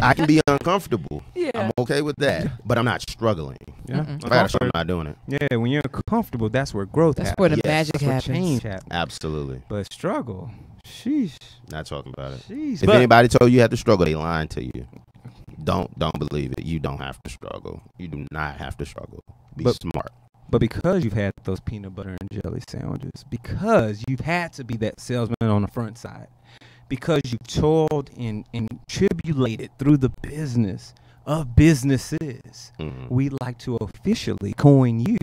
S6: I can be uncomfortable.
S5: Yeah.
S6: I'm okay with that, but I'm not struggling.
S2: Yeah.
S6: If I gotta struggle, I'm not doing it.
S2: Yeah, when you're uncomfortable, that's where growth
S5: That's
S2: happens.
S5: where the
S6: Yes.
S5: magic
S2: That's where
S5: happens.
S2: change happens.
S6: Absolutely.
S2: But struggle, sheesh,
S6: Not talking about it.
S2: sheesh.
S6: If
S2: But
S6: anybody told you you have to struggle, they lying to you. Don't believe it. You don't have to struggle. You do not have to struggle. Be
S2: But-
S6: smart.
S2: But because you've had those peanut butter and jelly sandwiches, because you've had to be that salesman on the front side, because you've toiled and tribulated through the business of businesses,
S6: Mhm.
S2: we'd like to officially coin you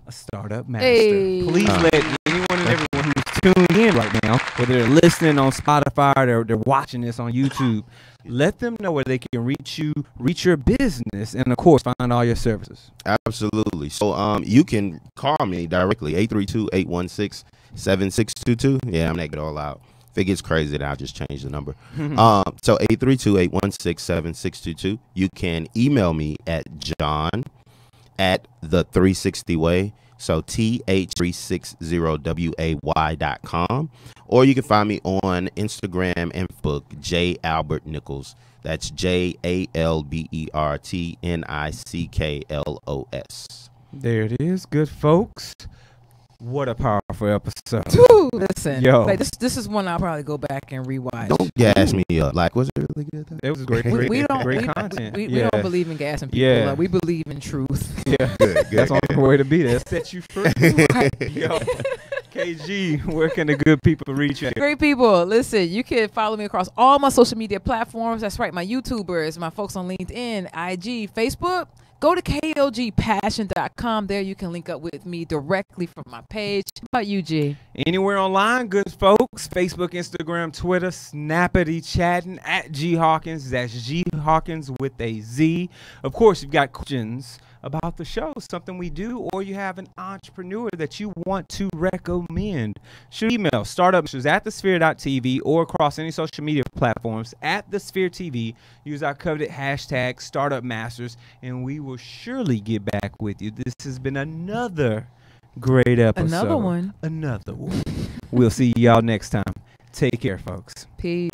S2: a startup master.
S5: Hey.
S2: Please let anyone and everyone who's tuned in right now, whether they're listening on Spotify or they're watching this on YouTube, let them know where they can reach you, reach your business, and of course, find all your services.
S6: Absolutely. So you can call me directly, 832-816-7622. Yeah, I'm gonna get it all out. If it gets crazy, then I'll just change the number. So 832-816-7622. You can email me at john@the360way. So th360way.com. Or you can find me on Instagram and Facebook, J Albert Nichols. That's JALBERTNICKLOS.
S2: There it is, good folks. What a powerful episode.
S5: Woo, listen,
S2: Yo.
S5: like this is one I'll probably go back and rewatch.
S6: Don't gas me up. Like, was it really good? Though?
S2: It was great,
S5: We,
S2: great,
S5: we don't
S2: great
S5: we,
S2: content.
S5: we
S2: yeah.
S5: don't believe in gassing people.
S2: Yeah.
S5: Like, we believe in truth.
S2: Yeah,
S6: Good,
S2: that's
S6: good.
S2: the only way to be there. Set you free. Yo, KG, where can the good people reach you?
S5: Great people, listen, you can follow me across all my social media platforms. That's right, my YouTubers, my folks on LinkedIn, IG, Facebook. Go to KLGpassion.com. There you can link up with me directly from my page. How about you, G?
S2: Anywhere online, good folks. Facebook, Instagram, Twitter, Snappity chatting at G Hawkins. That's G Hawkins with a Z. Of course, you've got questions about the show, something we do, or you have an entrepreneur that you want to recommend. Shoot email startupmasters@thesphere.tv or across any social media platforms at the Sphere TV. Use our coveted hashtag StartupMasters, and we will surely get back with you. This has been another great episode.
S5: Another one.
S2: Another one. We'll see y'all next time. Take care, folks.
S5: Peace.